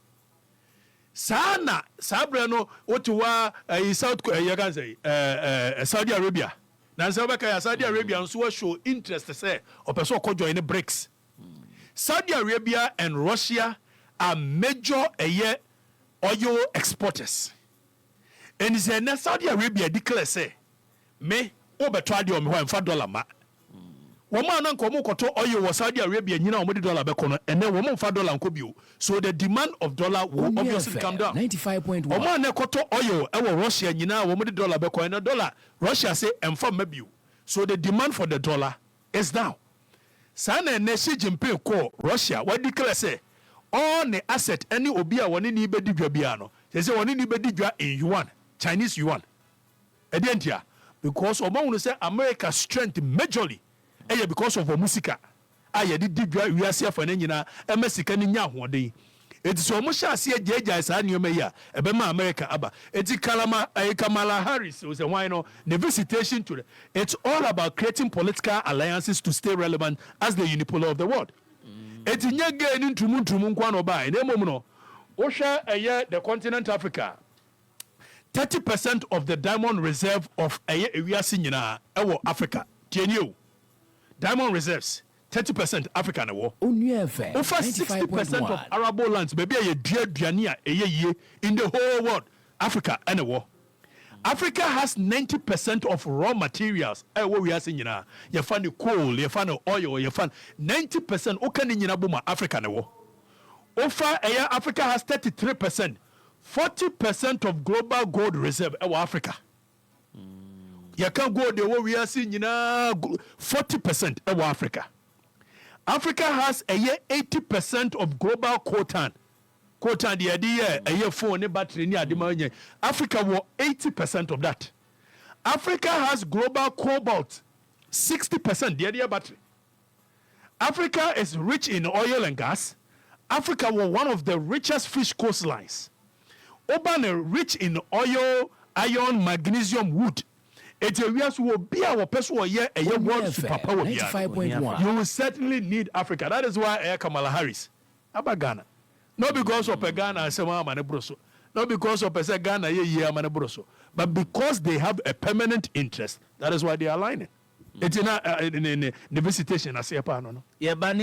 Sana sabrano otuwa Saudi Arabia. Na Saudi Arabia nso show interest say opeso ko join the BRICS. Saudi Arabia and Russia are major oil exporters. And say Saudi Arabia declare say me obeto ade o me ho $5 ma. Woman na nkomo koto oil was Saudi Arabia nyina omodi dollar be kono and then woman $5 nko bio. So the demand of dollar will obviously come down. 95.1. Woman na koto oil e Russia nyina omodi dollar be kono and dollar Russia say emfa mabio. So the demand for the dollar is down. Sana ne Xi Jinping ko Russia what declare say all the asset any obi a woni ni be didwa bia no. Say woni ni be didwa in yuan, Chinese yuan. Edientia because omo say America strength majorly because of musika aye di didwa wiase afane nyina emesika ni nya hoden eti so mo sha ase jeja sa nioma yi a ebema America aba eti Kamala Harris was a why no the visitation to it's all about creating political alliances to stay relevant as the unipolar of the world. Eti nyage ni ntumu nkwa no ba na emom no wo hwe the continent Africa 30% of the diamond reserve of wiase nyina ewo Africa tienyo diamond reserves 30% Africa na wo. Over 60% of arable lands baby a duane a in the whole world Africa and wo. Africa has 90% of raw materials what we are seeing nyina. You find the coal, you find the oil, you find 90% okani nyina buma Africa na wo. Over Africa has 33%. 40% of global gold reserve Africa. You can go the way we are seeing 40% of Africa. Africa has 80% of global coltan. Coltan the idea a phone battery near the Africa was 80% of that. Africa has global cobalt, 60% the idea battery. Africa is rich in oil and gas. Africa was one of the richest fish coastlines. Urban rich in oil, iron, magnesium, wood. It's a real will be our person here a world superpower. 95.1. You will certainly need Africa. That is why Kamala Harris. About Ghana. Not because of Ghana and Sama Manebroso. Not because of Ghana Manebroso. But because they have a permanent interest. That is why they are aligning. It's in the visitation. I say a no. Yeah, but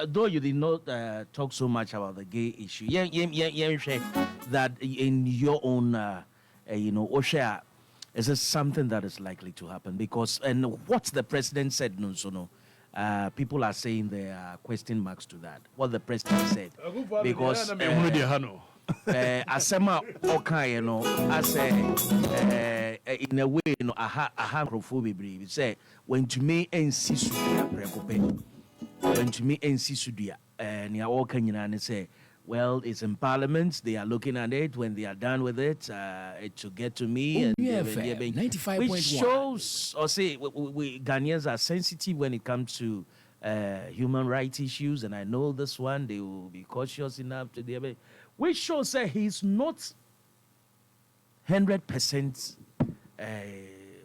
though you did not talk so much about the gay issue, that in your own, Osha, is this something that is likely to happen? Because, and what the president said, people are saying there are question marks to that. What the president said. Because, asema okay no ase in a way no aha crofo bebre say when to me ensi sudua prekope when to me ensi sudua nia woka nyina ne say well, it's in Parliament. They are looking at it. When they are done with it, it should get to me. And 95.1. Which shows, or say, we Ghanaians are sensitive when it comes to human rights issues. And I know this one, they will be cautious enough to do it. Which shows that he's not 100%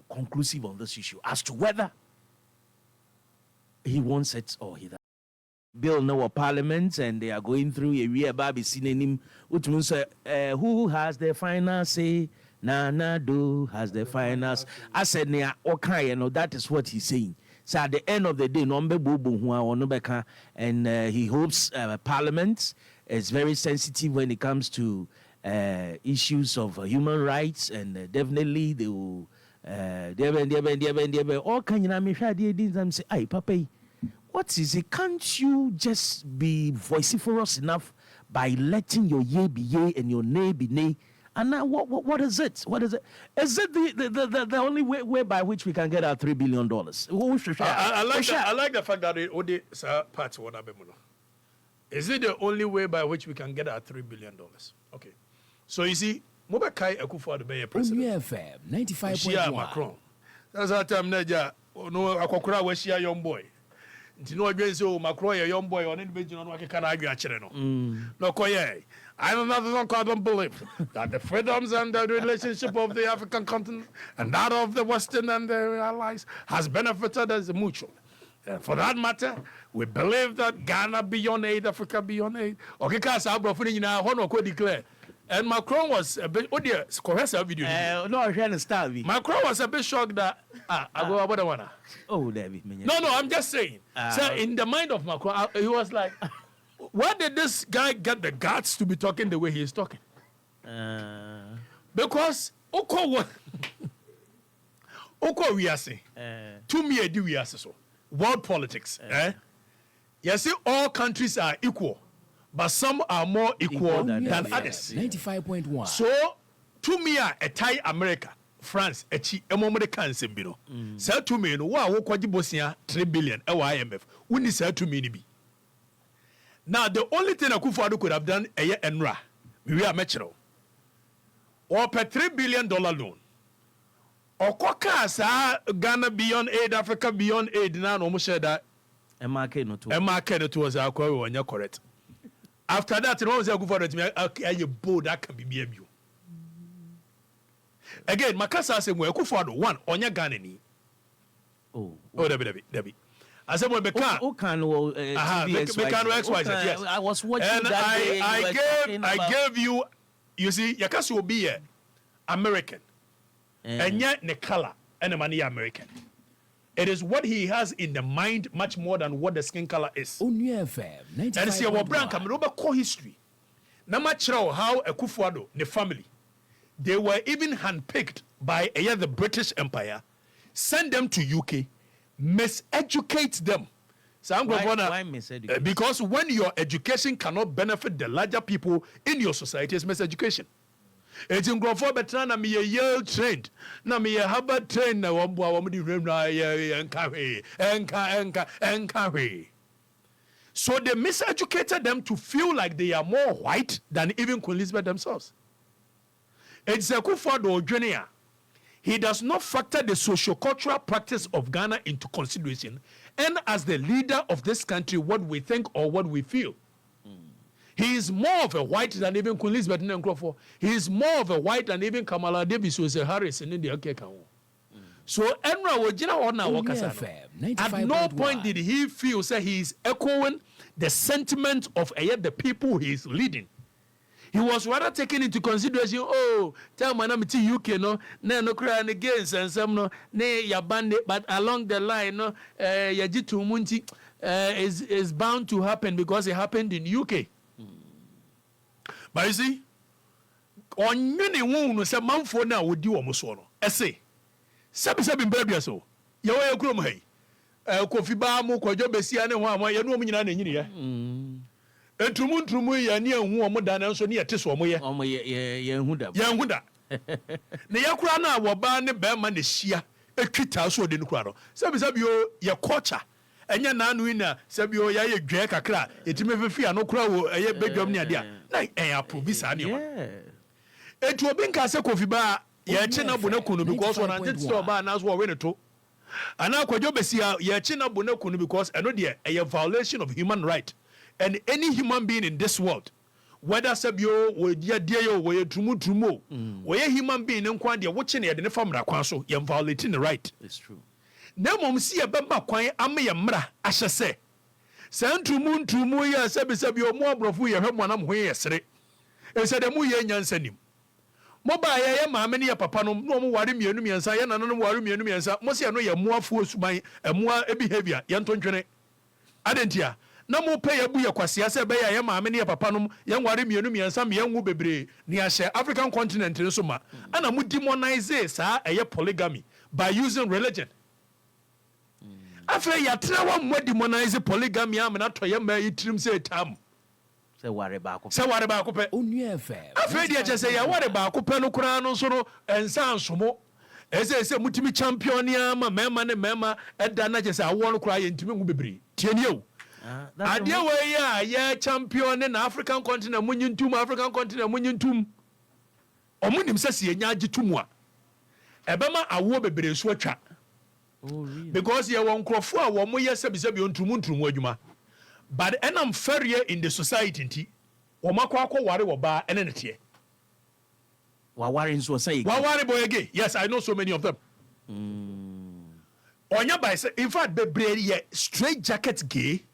conclusive on this issue as to whether he wants it or he doesn't. Bill no Parliament and they are going through a year baby synonym which means who has the final say Nana do has the finals. I said near okay, you know that is what he's saying. So at the end of the day nombe bubu who and he hopes Parliament is very sensitive when it comes to issues of human rights and definitely they will all can you say ay papa. What is it? Can't you just be vociferous enough by letting your yea be yea and your nay be nay? And now, what is it? What is it? Is it the only way by which we can get our $3 billion? I like the fact that it part one. Is it the only way by which we can get our $3 billion? Okay. So you see, Mobekai Akufo-Addo be president. FM 95.1. Macron. That's our time. Naja, no, Akokura we share young boy. Ntino again so Macron a young boy on individual no can argue actually no. No koye. I don't believe that the freedoms and the relationship of the African continent and that of the Western and their allies has benefited as a mutual. For that matter, we believe that Ghana beyond aid, Africa beyond aid. Okay, cause our brother now hono ko declare. And Macron was a bit video. No, I can't start. Macron was a bit shocked that I go about the one. Oh, David. No, I'm just saying. So in the mind of Macron, he was like, why did this guy get the guts to be talking the way he is talking? Because Oko we are saying, to me, we are so world politics. You see, all countries are equal. But some are more equal than others. 95.1. So, to me, a Thai America, France, a chi, a moment can say, say to me, no, wow, Bosia, 3 billion, IMF, we need say to me. Now, the only thing Akufo-Addo could have done a year and we are metro, or per $3 billion loan, or Kokasa, Ghana beyond aid, Africa beyond aid, now almost said that a market was our query when you're correct. After that, you know, a bold that can be BMU. Again, Makasa said, well, Akufo-Addo, one, on your Ghana. Debbie. I said, well, Becca. Yes. I was watching and that day. I gave you, you see, Yakasu will be American. And yet, the color and the money American. It is what he has in the mind much more than what the skin color is. Onua FM 95.1. And see our brand come over core history. No matter how Akufo-Addo, the family, they were even handpicked by the British Empire, send them to UK, miseducate them. So I'm going why miseducate? Because when your education cannot benefit the larger people in your society, it's miseducation. It's in Grofo Betrana, me a Yale trained. Na me a Harvard trained. Na wamdi remna enkawe. So they miseducated them to feel like they are more white than even Queen Elizabeth themselves. It's a Akufo-Addo Jr. He does not factor the socio-cultural practice of Ghana into consideration, and as the leader of this country, what we think or what we feel. He is more of a white than even Queen Elizabeth Nkrofo. He is more of a white than even Kamala Davis was a Harris in India. So Enra Wojina Ona Wakasano. At no point did he feel that he is echoing the sentiment of the people he is leading. He was rather taking into consideration, tell my name to UK, no crying against and some no, ya bandit, but along the line, no, Yajitu Munti is bound to happen because it happened in UK. But you see, on many wounds, a month for now would do almost one. I say, Sabi baby, so you are a chrome hay. Kofi Bamu, Kojo Bessian, and one, you know me, Entrumu ya ni ehu omo da na nso ne yete so omo ye. Omo ye hu da. Ye hu da. Ne yakura na wo ba ne be ma ne hia etwita so de ne kura no. Sabi o ye culture. Enya na anu ina sabi o ya ye dwe kakra etime fefi ano kura wo eye bedwam ne ade a. Na approve sa ne ma. Etu obi nka se Kofi ba ye che na bo na kunu because one antet store ba na so wo we ne to. Ana kwadwo besia ye che na bo na kunu because eno de a violation of human right. And any human being in this world, whether sabio we dia yo we trumu we human being nkwa de wo che ne de famra kwan so ye violating the right. It's true. Na mom si ye bemba kwan am ye mra ahye se trumu ya sabio mo abrofo ye hwemo anam ho ye sere e se de mu ye nyansanim mo ba ye maame ne ye papa no no mo ware mienu miensa ye nananom ware mienu miensa mo se no ye moafo suban emoa behavior ye ntontwene adentia na mo pay abu ye kwasia se be ye maame ne ye papa no ye nware mienu miensa me yenwu bebre ne ahye African continent nso ma ana mo demonize sa eye polygamy by using religion. After ya tra wa mo demonize polygamy am na to ye ma yitrim se tam se ware ba ko pe Onua FM. After dia che se ya ware ba ko pe no kura no so no ensa nsomo ese mutimi champion ya ma mema ne mema eda na che se awo no kura ye ntimi ngu bebre tieni o adia we ya ye champion na African continent munyintum omunim se se nya agitum a ebema awo bebre so atwa. Oh, really? Because ye won krofo a wo mo ye sebisebi ontumu adwuma. But enam failure in the society nti wo makwa ware wo ba ene ne tie. Wa ware nso say. Wa ware boy again. Yes, I know so many of them. Onya by say in fact bebre ye straight jacket gay,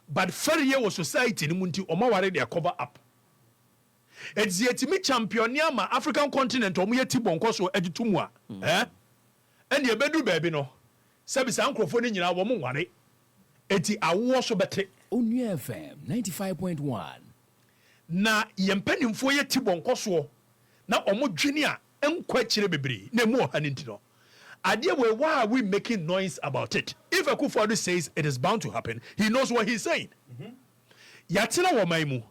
but failure was society ni munti o ma ware they cover up. It's yet me champion ma African continent o mo yeti bonko so agitum a. And ye bedu baby no. Sebisa nkrofo ni nyina wo mo ware. Eti awo so bete. Onua FM 95.1. Na ye mpanimfo ye ti bonko so na omo dwene a enkwa kire bebre na mu oha nti no. Ade why are we making noise about it? If Akufo-Addo says it is bound to happen, he knows what he's saying. Yatina wo man mu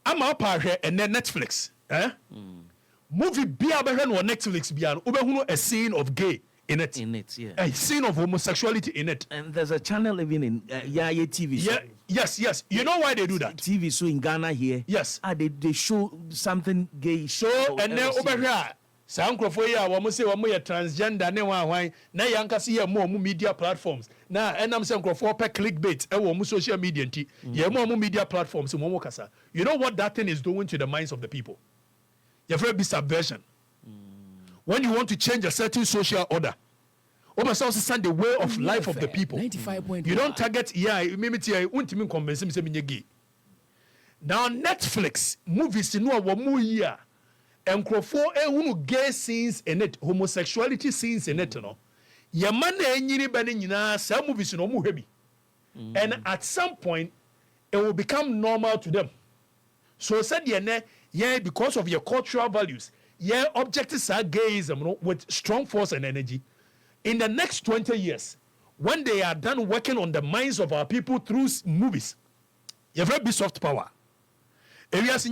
ama pa hwe ene Netflix movie bia be hwe no Netflix bia no obehunu a scene of gay in it, yeah. A scene of homosexuality in it. And there's a channel even in TV show. Yes. You know why they do that? TV show in Ghana here. Yes. They show something gay. So and then over here, some crofo ya wo say wo ye transgender ne wan na yanka se ye mo media platforms. Na enam say crofo pe clickbait e wo social media nti ye mo media platforms mo kasa. You know what that thing is doing to the minds of the people? Your very subversion. When you want to change a certain social order, almost also stand the way of life of the people. 95.1. You don't target, now Netflix movies in one year and gay scenes in it, homosexuality scenes in it, no. Some movies no heavy. And at some point it will become normal to them. So said because of your cultural values. Objectives are gayism with strong force and energy. In the next 20 years, when they are done working on the minds of our people through movies, you have very soft power. We are in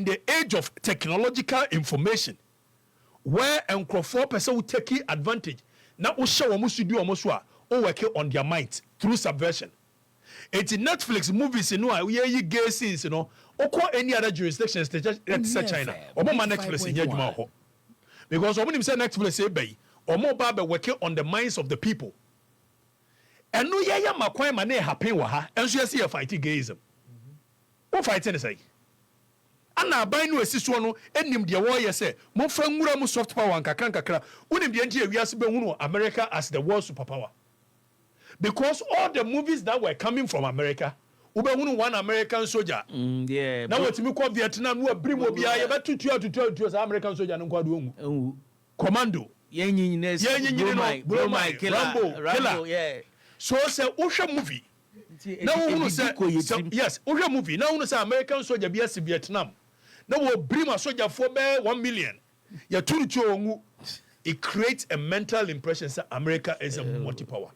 the age of technological information where nkrofo person will take advantage. Now we show almost working on their minds through subversion. It's in Netflix movies, we gay scenes, or any other jurisdictions, such China, or more Netflix in Yajuma. Because when you say Netflix, say, or more Baba working on the minds of the people. And no, yeah, my quite money happen with her, and she see a fighting gayism. What fighting say? And now, by no assist one, and him the warrior say, more from Muramu soft power and Kakra, when the NGA, we are America as the world superpower. Because all the movies that were coming from America, one American soldier. Yeah. Now what you call Vietnam, we bring what we are about to American soldier and Commando. Rambo, yeah. So say Osha movie. Now who say yes, Osha movie. Now who say American soldier be as Vietnam. Now we bring a soldier for 1 million. Ya it creates a mental impression that America is a multi-power.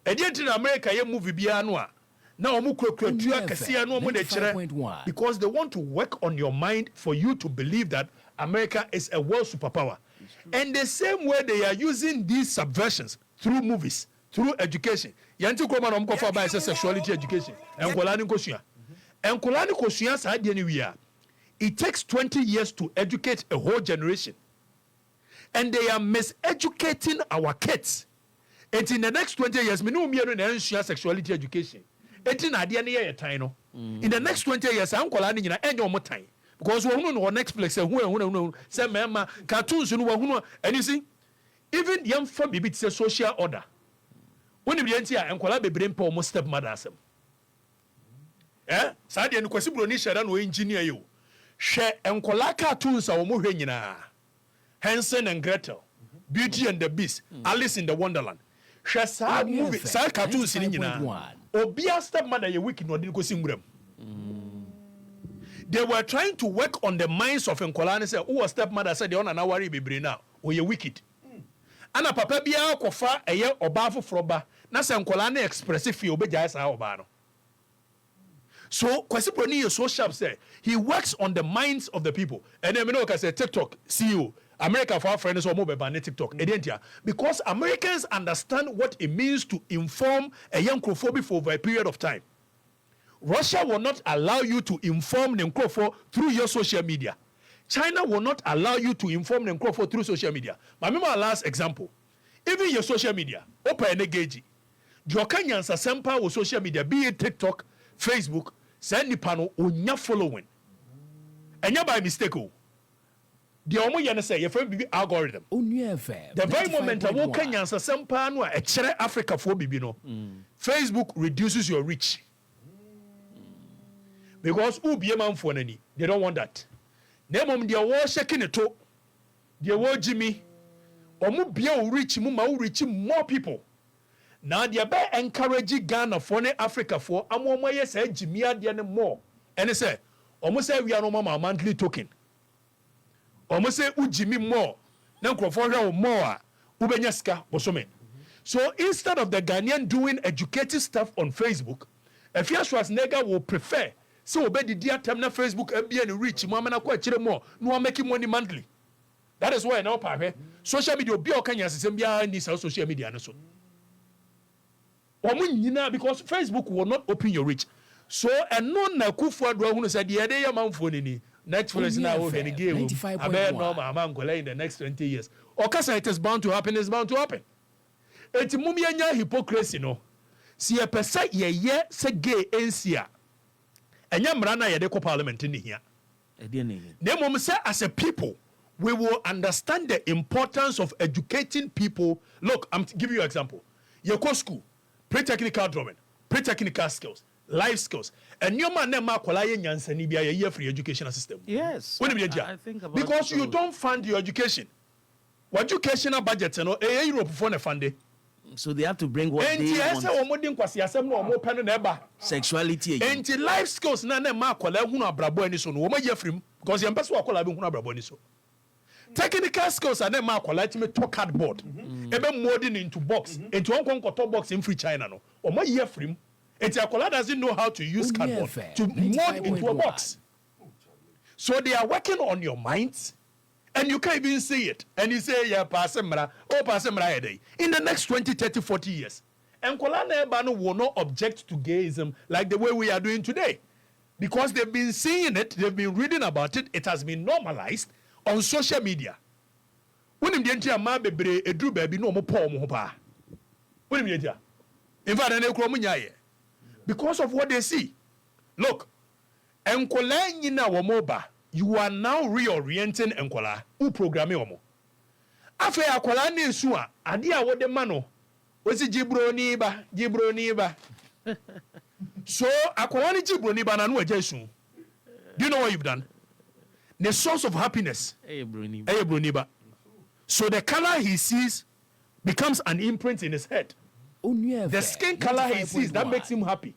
in America ye movie bia no a na omu krotua kese no omu de kire because they want to work on your mind for you to believe that America is a world superpower. And the same way they are using these subversions through movies, through education. Yanti ko man omko fa ba sexuality education. Enkola ni kosua. Enkola ni kosua sa de ni wi a. It takes 20 years to educate a whole generation. And they are miseducating our kids. And in the next 20 years, me no me no na sexuality education. In the next 20 years, I'm calling in any more time. Because we know Netflix and say mema cartoons and you see, even young family it's a social order. When you enter and call be brain po almost stepmother. Sadi and Kwasibro ni share no engineer you. Share and call cartoons are more Hansel and Gretel, Beauty and the Beast, Alice in the Wonderland. Share sad movie, sad cartoons in Obia stepmother ye wicked no didn't go sing with them. They were trying to work on the minds of Nkola and say, oh, stepmother said, they on an worry be now, or you wicked. And a papa bia kofa a year or bafu froba, Nasa Nkola ne expressive feel be jasa obano. So, Kwasiproni is so sharp, say, he works on the minds of the people. And then, I say, TikTok, CEO, America for our friends or mobile ban TikTok. Because Americans understand what it means to inform a young Nkrofo for over a period of time. Russia will not allow you to inform the Nkrofo through your social media. China will not allow you to inform the Nkrofo through social media. I remember our last example. Even your social media, open and engage. The Okanyans sempa with social media, be it TikTok, Facebook, send the panel on your following. And you by mistake. The omo yana say your friend algorithm. The very moment I walk Kenyans some panwa a chere Africa for bibi no. Facebook reduces your reach. Because who be a man for any? They don't want that. Name the war shaking it to the war Jimmy. Omu be reach mu reach more people. Now they be encourage Ghana for Africa for amoma yes Jimmy adiane more. And they say almost say we are no monthly token. Almost say Jimmy more. Now Crawford more. Ubenyaska bosome. So instead of the Ghanaian doing educative stuff on Facebook, Efie Schwarzenegger will prefer so obey the dear term na Facebook and reach Mamana kwa more. No one making money monthly. That is why now social media be okanya system bia ni social media no so. Because Facebook will not open your reach. So and no na kufu adwa hunu say the day man phone ni Netflix now over the game. I bet no man go in the next 20 years. Okasa it is bound to happen, it's bound to happen. Eti mumi anya hypocrisy no. Si e pese ye se gay ensia. Enya mra na ye de ko parliament ni hia. Nemo say as a people we will understand the importance of educating people. Look, I'm giving you an example. You go school, pre-technical drumming, pre-technical skills, life skills. And your man nema kwala ye nyansani bia ye free educational system. Yes. I think about because you don't fund your education. What educational budget no Europe for na fund. So they have to bring what they want. Sexuality. And life skills na nema kwala hunu abrabo ani so no wo ye free because you person kwala be hunu abrabo ani so. Technical skills are nema kwala to talk cardboard. Ebe molding into box. Into one top box in free China no. Or my year frame. And Akola doesn't know how to use cardboard to mold into a box. So they are working on your minds and you can't even see it. And you say, yeah, Pasemra, in the next 20, 30, 40 years. And Kolana Ebano will not object to gayism like the way we are doing today. Because they've been seeing it, they've been reading about it, it has been normalized on social media. When in the entire mabebre a drew baby no more poem hopa. When in the in fact, because of what they see. Look, Enkola nyina womoba, you are now reorienting Enkola, who programming omo. Afe Akola ne suwa, adia wo de mano. Osi jibroni ba. So Akola ni jibroni ba na no ejesu. Do you know what you've done? The source of happiness. Broniba. So the color he sees becomes an imprint in his head. The skin color he sees, that makes him happy.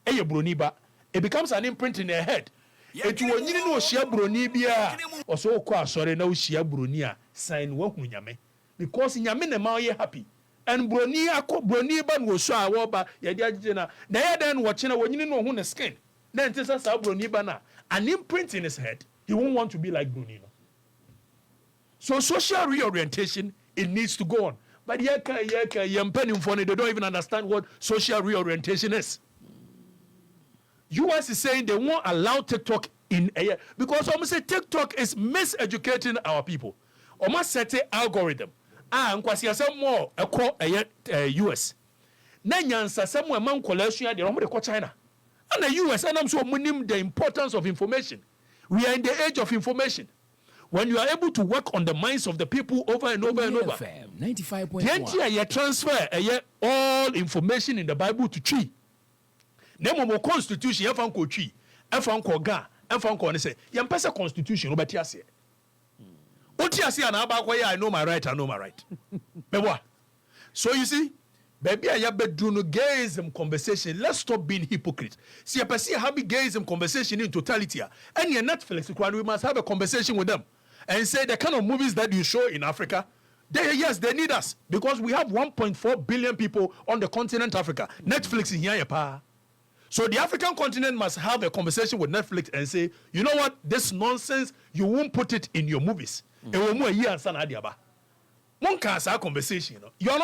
Broniba. It becomes an imprint in their head. It will need no share bronibia or so sorry no share bronia sign wo nyame because nyame na ma ye happy. and broni ban wo so a wo ba ye dia gina na ye den wo chena wonyini no ho ne skin then tell us broni ba na an imprint in his head he won't want to be like broni no. So social reorientation, it needs to go on. But they don't even understand what social reorientation is. US is saying they won't allow TikTok in a year because almost say TikTok is miseducating our people. Almost set an algorithm. And some more US. Nanyansa somewhere man collection they China. And the US and I'm so minim the importance of information. We are in the age of information. When you are able to work on the minds of the people over and over and over, 95.1. You transfer all information in the Bible to tree. Nemo constitution, you found tree, you found ga, you found say, you pesa constitution, but yes, I know my right, I know my right. But what? So you see, baby, I have do no gayism conversation. Let's stop being hypocrites. See, I see having gayism conversation in totality. And your Netflix, we must have a conversation with them. And say the kind of movies that you show in Africa, yes, they need us because we have 1.4 billion people on the continent Africa. Netflix is here, pa. So the African continent must have a conversation with Netflix and say, you know what, this nonsense, you won't put it in your movies. You're not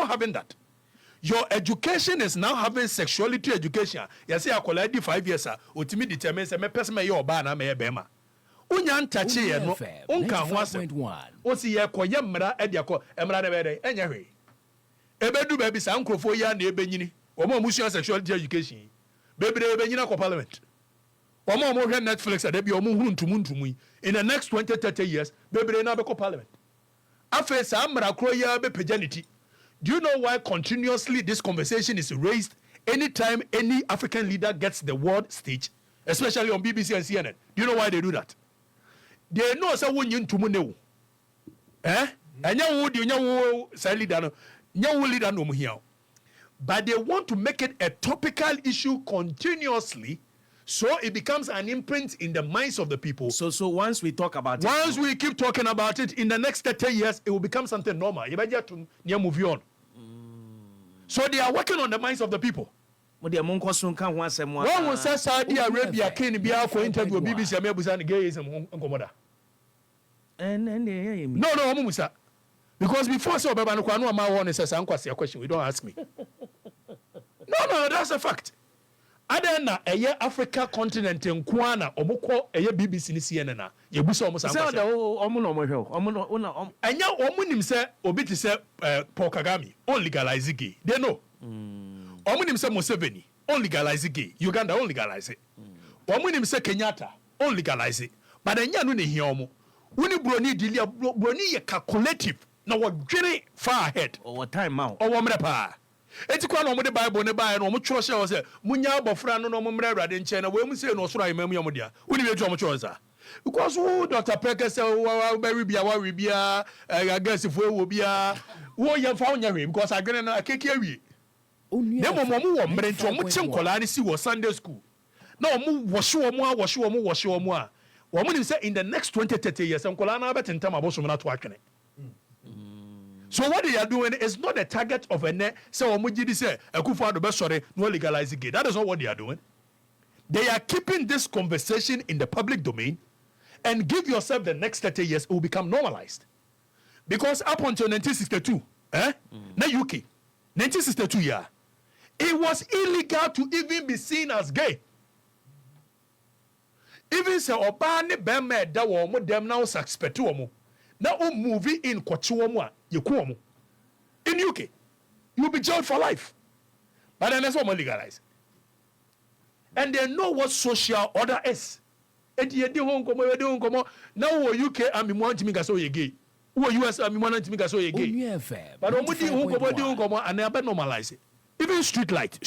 having that. Your education is now having sexuality education. You say, I collect 5 years, ultimately determines a person may or ban a bema. Unyan tachi ye no unka ho asem o si ye koye mmara e de ko mmara na bede enya hwe ebedu ba bi sa nkrofo ya na ebenyini o ma musuan sexuality education bebre ebenyina ko parliament o ma hwe Netflix ade bi o mo hunu ntumu in the next 20-30 years bebre na be ko parliament afa sa mmara kro ya be paganity. Do you know why continuously this conversation is raised anytime any African leader gets the world stage, especially on BBC and CNN? Do you know why they do that? They know so when you to money. And you say leader no here. But they want to make it a topical issue continuously so it becomes an imprint in the minds of the people. So once we talk about it, once we keep talking about it, in the next 30 years, it will become something normal. You better to move on. So they are working on the minds of the people. One will say Saudi Arabia can be out for interview BBC and gayism. No, Musa. Because before so Babano my one says a question, we don't ask me. No, that's a fact. Adena a Africa continent in Kwana Omoko a BBC CNN. You busa almost and now Omunim say Obiti say Paul Kagame on legalize gay. They know. Omunim say Museveni on legalize gay. Uganda on legalize it. Omunim say Kenyatta on legalize it. But then you hear omo. Uni broni dilia broni ye calculative. Now what very far ahead. Or time out. Or woman pa. Eti kwa no mo de Bible ne ba no mo tro hye o se munya abofra no mo mra awrade nche na we mu se no soro imam yom dia uni be tu mo tro za because who Dr. Prekese wa be bia agasi fo ewo bia wo ye fa onya hwe because agene na akeke awie ne mo wo mre nti mo che nkola ne si wo Sunday school na mo woshe wo mo a wo mo nim say in the next 20-30 years nkola na betentam abosom na to atwene. So what they are doing is not the target of a net. So Omujidi say Akufo-Addo be sorry no legalize gay. That is not what they are doing. They are keeping this conversation in the public domain and give yourself the next 30 years it will become normalized. Because up until 1962, na UK, 1962 yeah, it was illegal to even be seen as gay. Even say Obani Bemme da wo mo dem now suspect wo. Now movie in Kwachiwomu in UK, you'll be jailed for life. But then that's what we legalize. And they know what social order is. And you do now UK and me want to make us so gay. Who US and me want to make us so gay. But when we do and they normalize it. Even street light,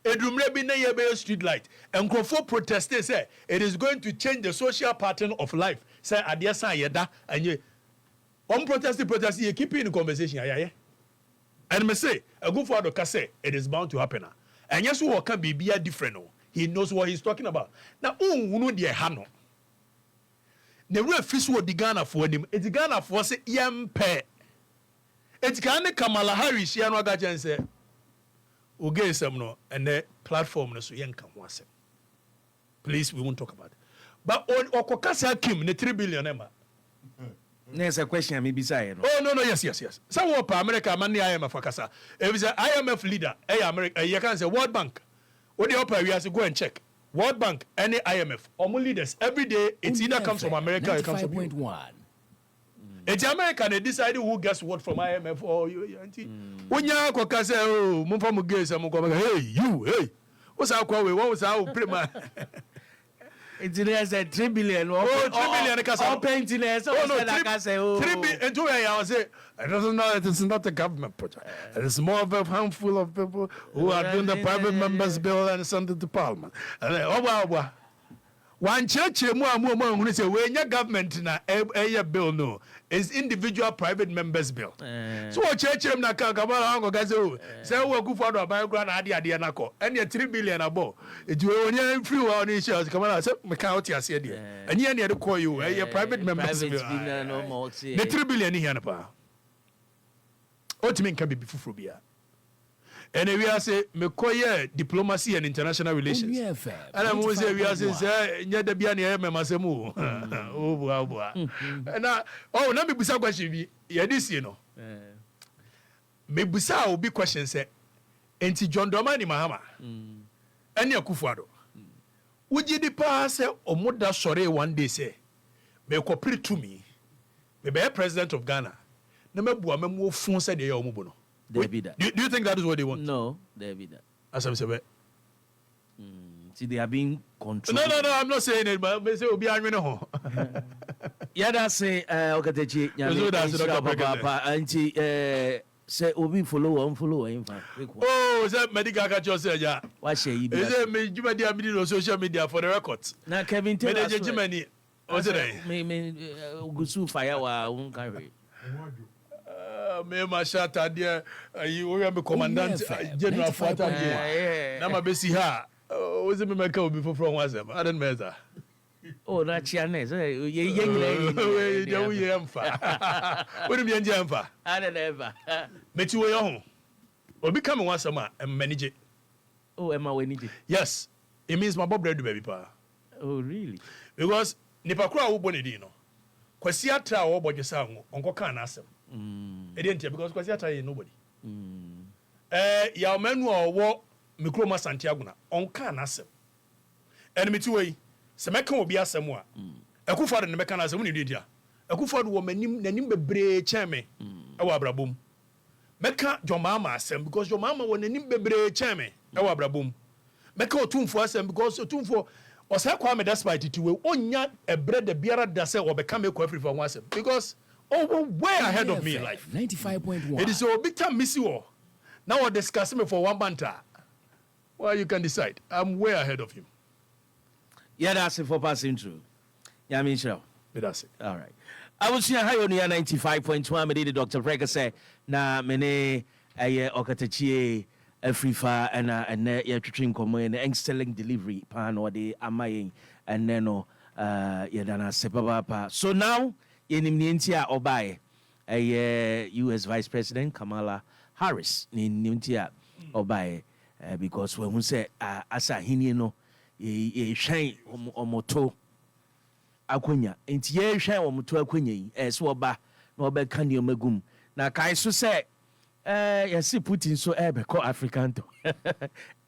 Edumre bi na ye be street light. And Krofo protesters say it is going to change the social pattern of life. Say adia san yeda and you protest you keep in the conversation. And me say Akufo-Addo ka say it is bound to happen. And yes, who can be different. He knows what he's talking about. Now, unu de hano. Ne real fish wo di Ghana for him. It's Ghana for say yempe. It can Kamala Harris, ya no gajan say, "Uge some no," and the platform no so yanka wase. Please, we won't talk about it. But on Okatakyie Kim, the 3 billion emma. There's a question I may be saying. Oh no, yes. Some of America man IMF akasa. If it's an IMF leader, America, you can say World Bank. What the upper we have to go and check. World Bank, any IMF, all leaders every day. It either comes from America or it comes from you. It's America they decide who gets what from IMF or you. When you are say, oh, mumfa muge some hey you hey, what's our call? What was our prima? It's 3 billion. Oh, 3 billion. All painting. Oh no, 3 billion. I say, it's not a government project. It's more of a handful of people who are doing the private members bill and send it to Parliament. And wow. One church, more say, when your government na a bill no, it's individual private members bill. So what church na come on, guys, say we go for the background idea nako. And your 3 billion above. It will when you free one issues come on, say me count here say there. And you need to call you your private members bill. The 3 billion here na pa. What mean can be before bia. And we are say me koye diplomacy and international relations. And I'm always say we are say nya da bia na me masemu. Oh boa. And now na me busa question bi ye this you know. Me busa obi question say enti John Dramani Mahama. Ene Akufo-Addo. Uji di pa say omoda sore one day say me cooperate to me. Me be president of Ghana. Na me bua me mo fun say de ye omubo no. Do you think that is what they want? No, David. As I'm saying, see, they are being controlled. No, I'm not saying it, but I say Obi Anwene ho. Yeah, that's say Okatakyie. Say Obi follow him. Oh, is that medical catcher say yeah? What say you? Is it me Jumadi Amidi on social media for the records? Now Kevin Taylor. Jimmy, what's it? Me Gusu fire wa won carry. Me mashata dia you are the commandant general Fata dia na ma besi ha o ze me meka obi foforo nwasem I don't measure oh na chiane so ye nyina we dia wo ye amfa woni me nje amfa I don't ever meti wo ye ho obi ka me nwasem a manage oh am we need yes it means my bob ready baby pa oh really because nipa kura wo boni di no kwasi atra wo bodwesa ho onko kan na asem because kwasi atra nobody ya manu owo mikroma Santiago na onka na asem enemy way se meka obi asem a Akufo-Addo ne meka na asem ni dia Akufo-Addo wo nanim bebre cheme e wa abrabom meka Jomama asem because Jomama wo nanim bebre cheme e wa abrabom meka Otumfo asem because Otumfo osa kwa me despite tiwe onya ebre de biara da se obeka me kwa Afrifa Mensah because way ahead of me in life. 95.1. It is so big time miss you. Now we're discussing me for one banter. Well, you can decide. I'm way ahead of him. Yeah, that's it for passing through. Yeah, I mean, sure. That's it. All right. I was here high on here 95.1. Me did Dr. Prekese na mene Okatakyie Afrifa and yeah treating common excellent delivery pan or the amayin and then yeah dana sepapa. So now Nimnientia Obaye, a US Vice President Kamala Harris, Nimnientia Obaye, because when we say Asa Hinino, a shine omoto Akunya, and ye shine omoto Akunye, as Waba, no be candy megum. Now, Kaisu say, yes, Putin so ever call African.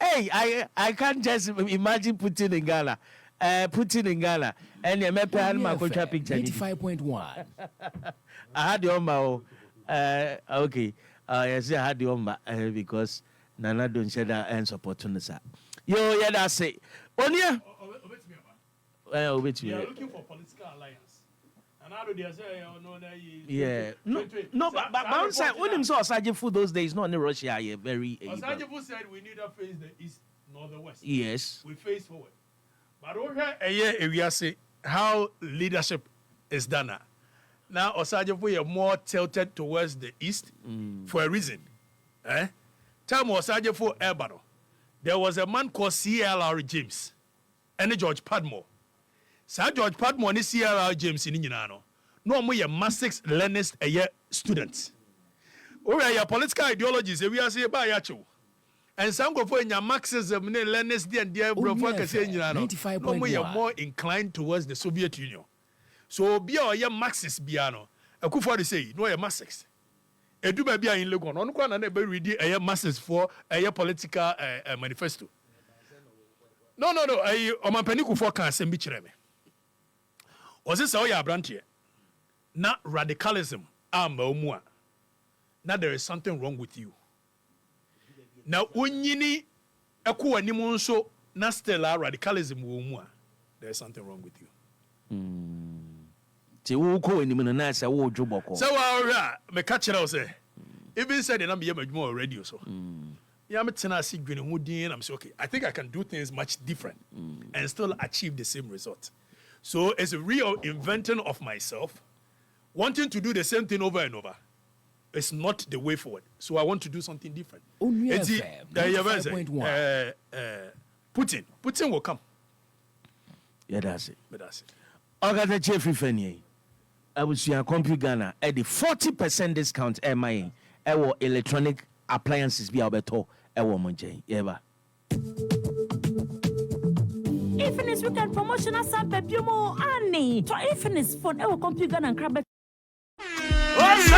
Hey, I can't just imagine Putin in Ghana. Putin in Ghana and your map and my picture 95.1. I had your mouth. Okay. Yes, I had your mouth because Nana don't share that and support on the side. Yo, yeah, that's it. Onia. Well, which you are looking for political alliance. And how do they say, no, yeah. No, but one side, when him saw Sergeant Food those days, not in Russia, yeah, very. Sergeant Food said we need to face the east, north, and west. Yes. We face forward. But over a year, we are saying how leadership is done. Now, Osagyefo, we are more tilted towards the east for a reason. Time Osagyefo Ebaro, there was a man called C.L.R. James and George Padmore. Sir George Padmore and C.L.R. James in Inano. No more Massix learners a year students. your political ideologies, we are saying by Yacho. And some go for your Marxism, Leninist, and dear Brofaka saying, no, we are more inclined towards the Soviet Union. So be a Marxist piano. A good for to say, no, a Marxist. A do be in Legon. On one and ever read a Marxist for a political manifesto. No. On my panic for cancer, Bichireme. Was this all your branch here? Not radicalism. Onua. Now there is something wrong with you. Now, unyini ekuwa ni munso na stella radicalism wumwa. There is something wrong with you. Ti uko eni mena say wo dwoboko. So wa me catch it say. Even said na me madwuma radio so. Yeah, me tena si gwene ho din I'm say okay, I think I can do things much different and still achieve the same result. So it's a real inventing of myself, wanting to do the same thing over and over. It's not the way forward. So I want to do something different. Onua FM 95.1. Putin will come. Yeah, that's it. But that's it. Okatakyie Afrifa Mensah. I was your computer Ghana at the 40% discount MI. Our electronic appliances be abeto. Our money. Yeah. Efie Ne weekend promotional sample Piomo Annie. To Efie Ne phone. Our computer Ghana crab. What's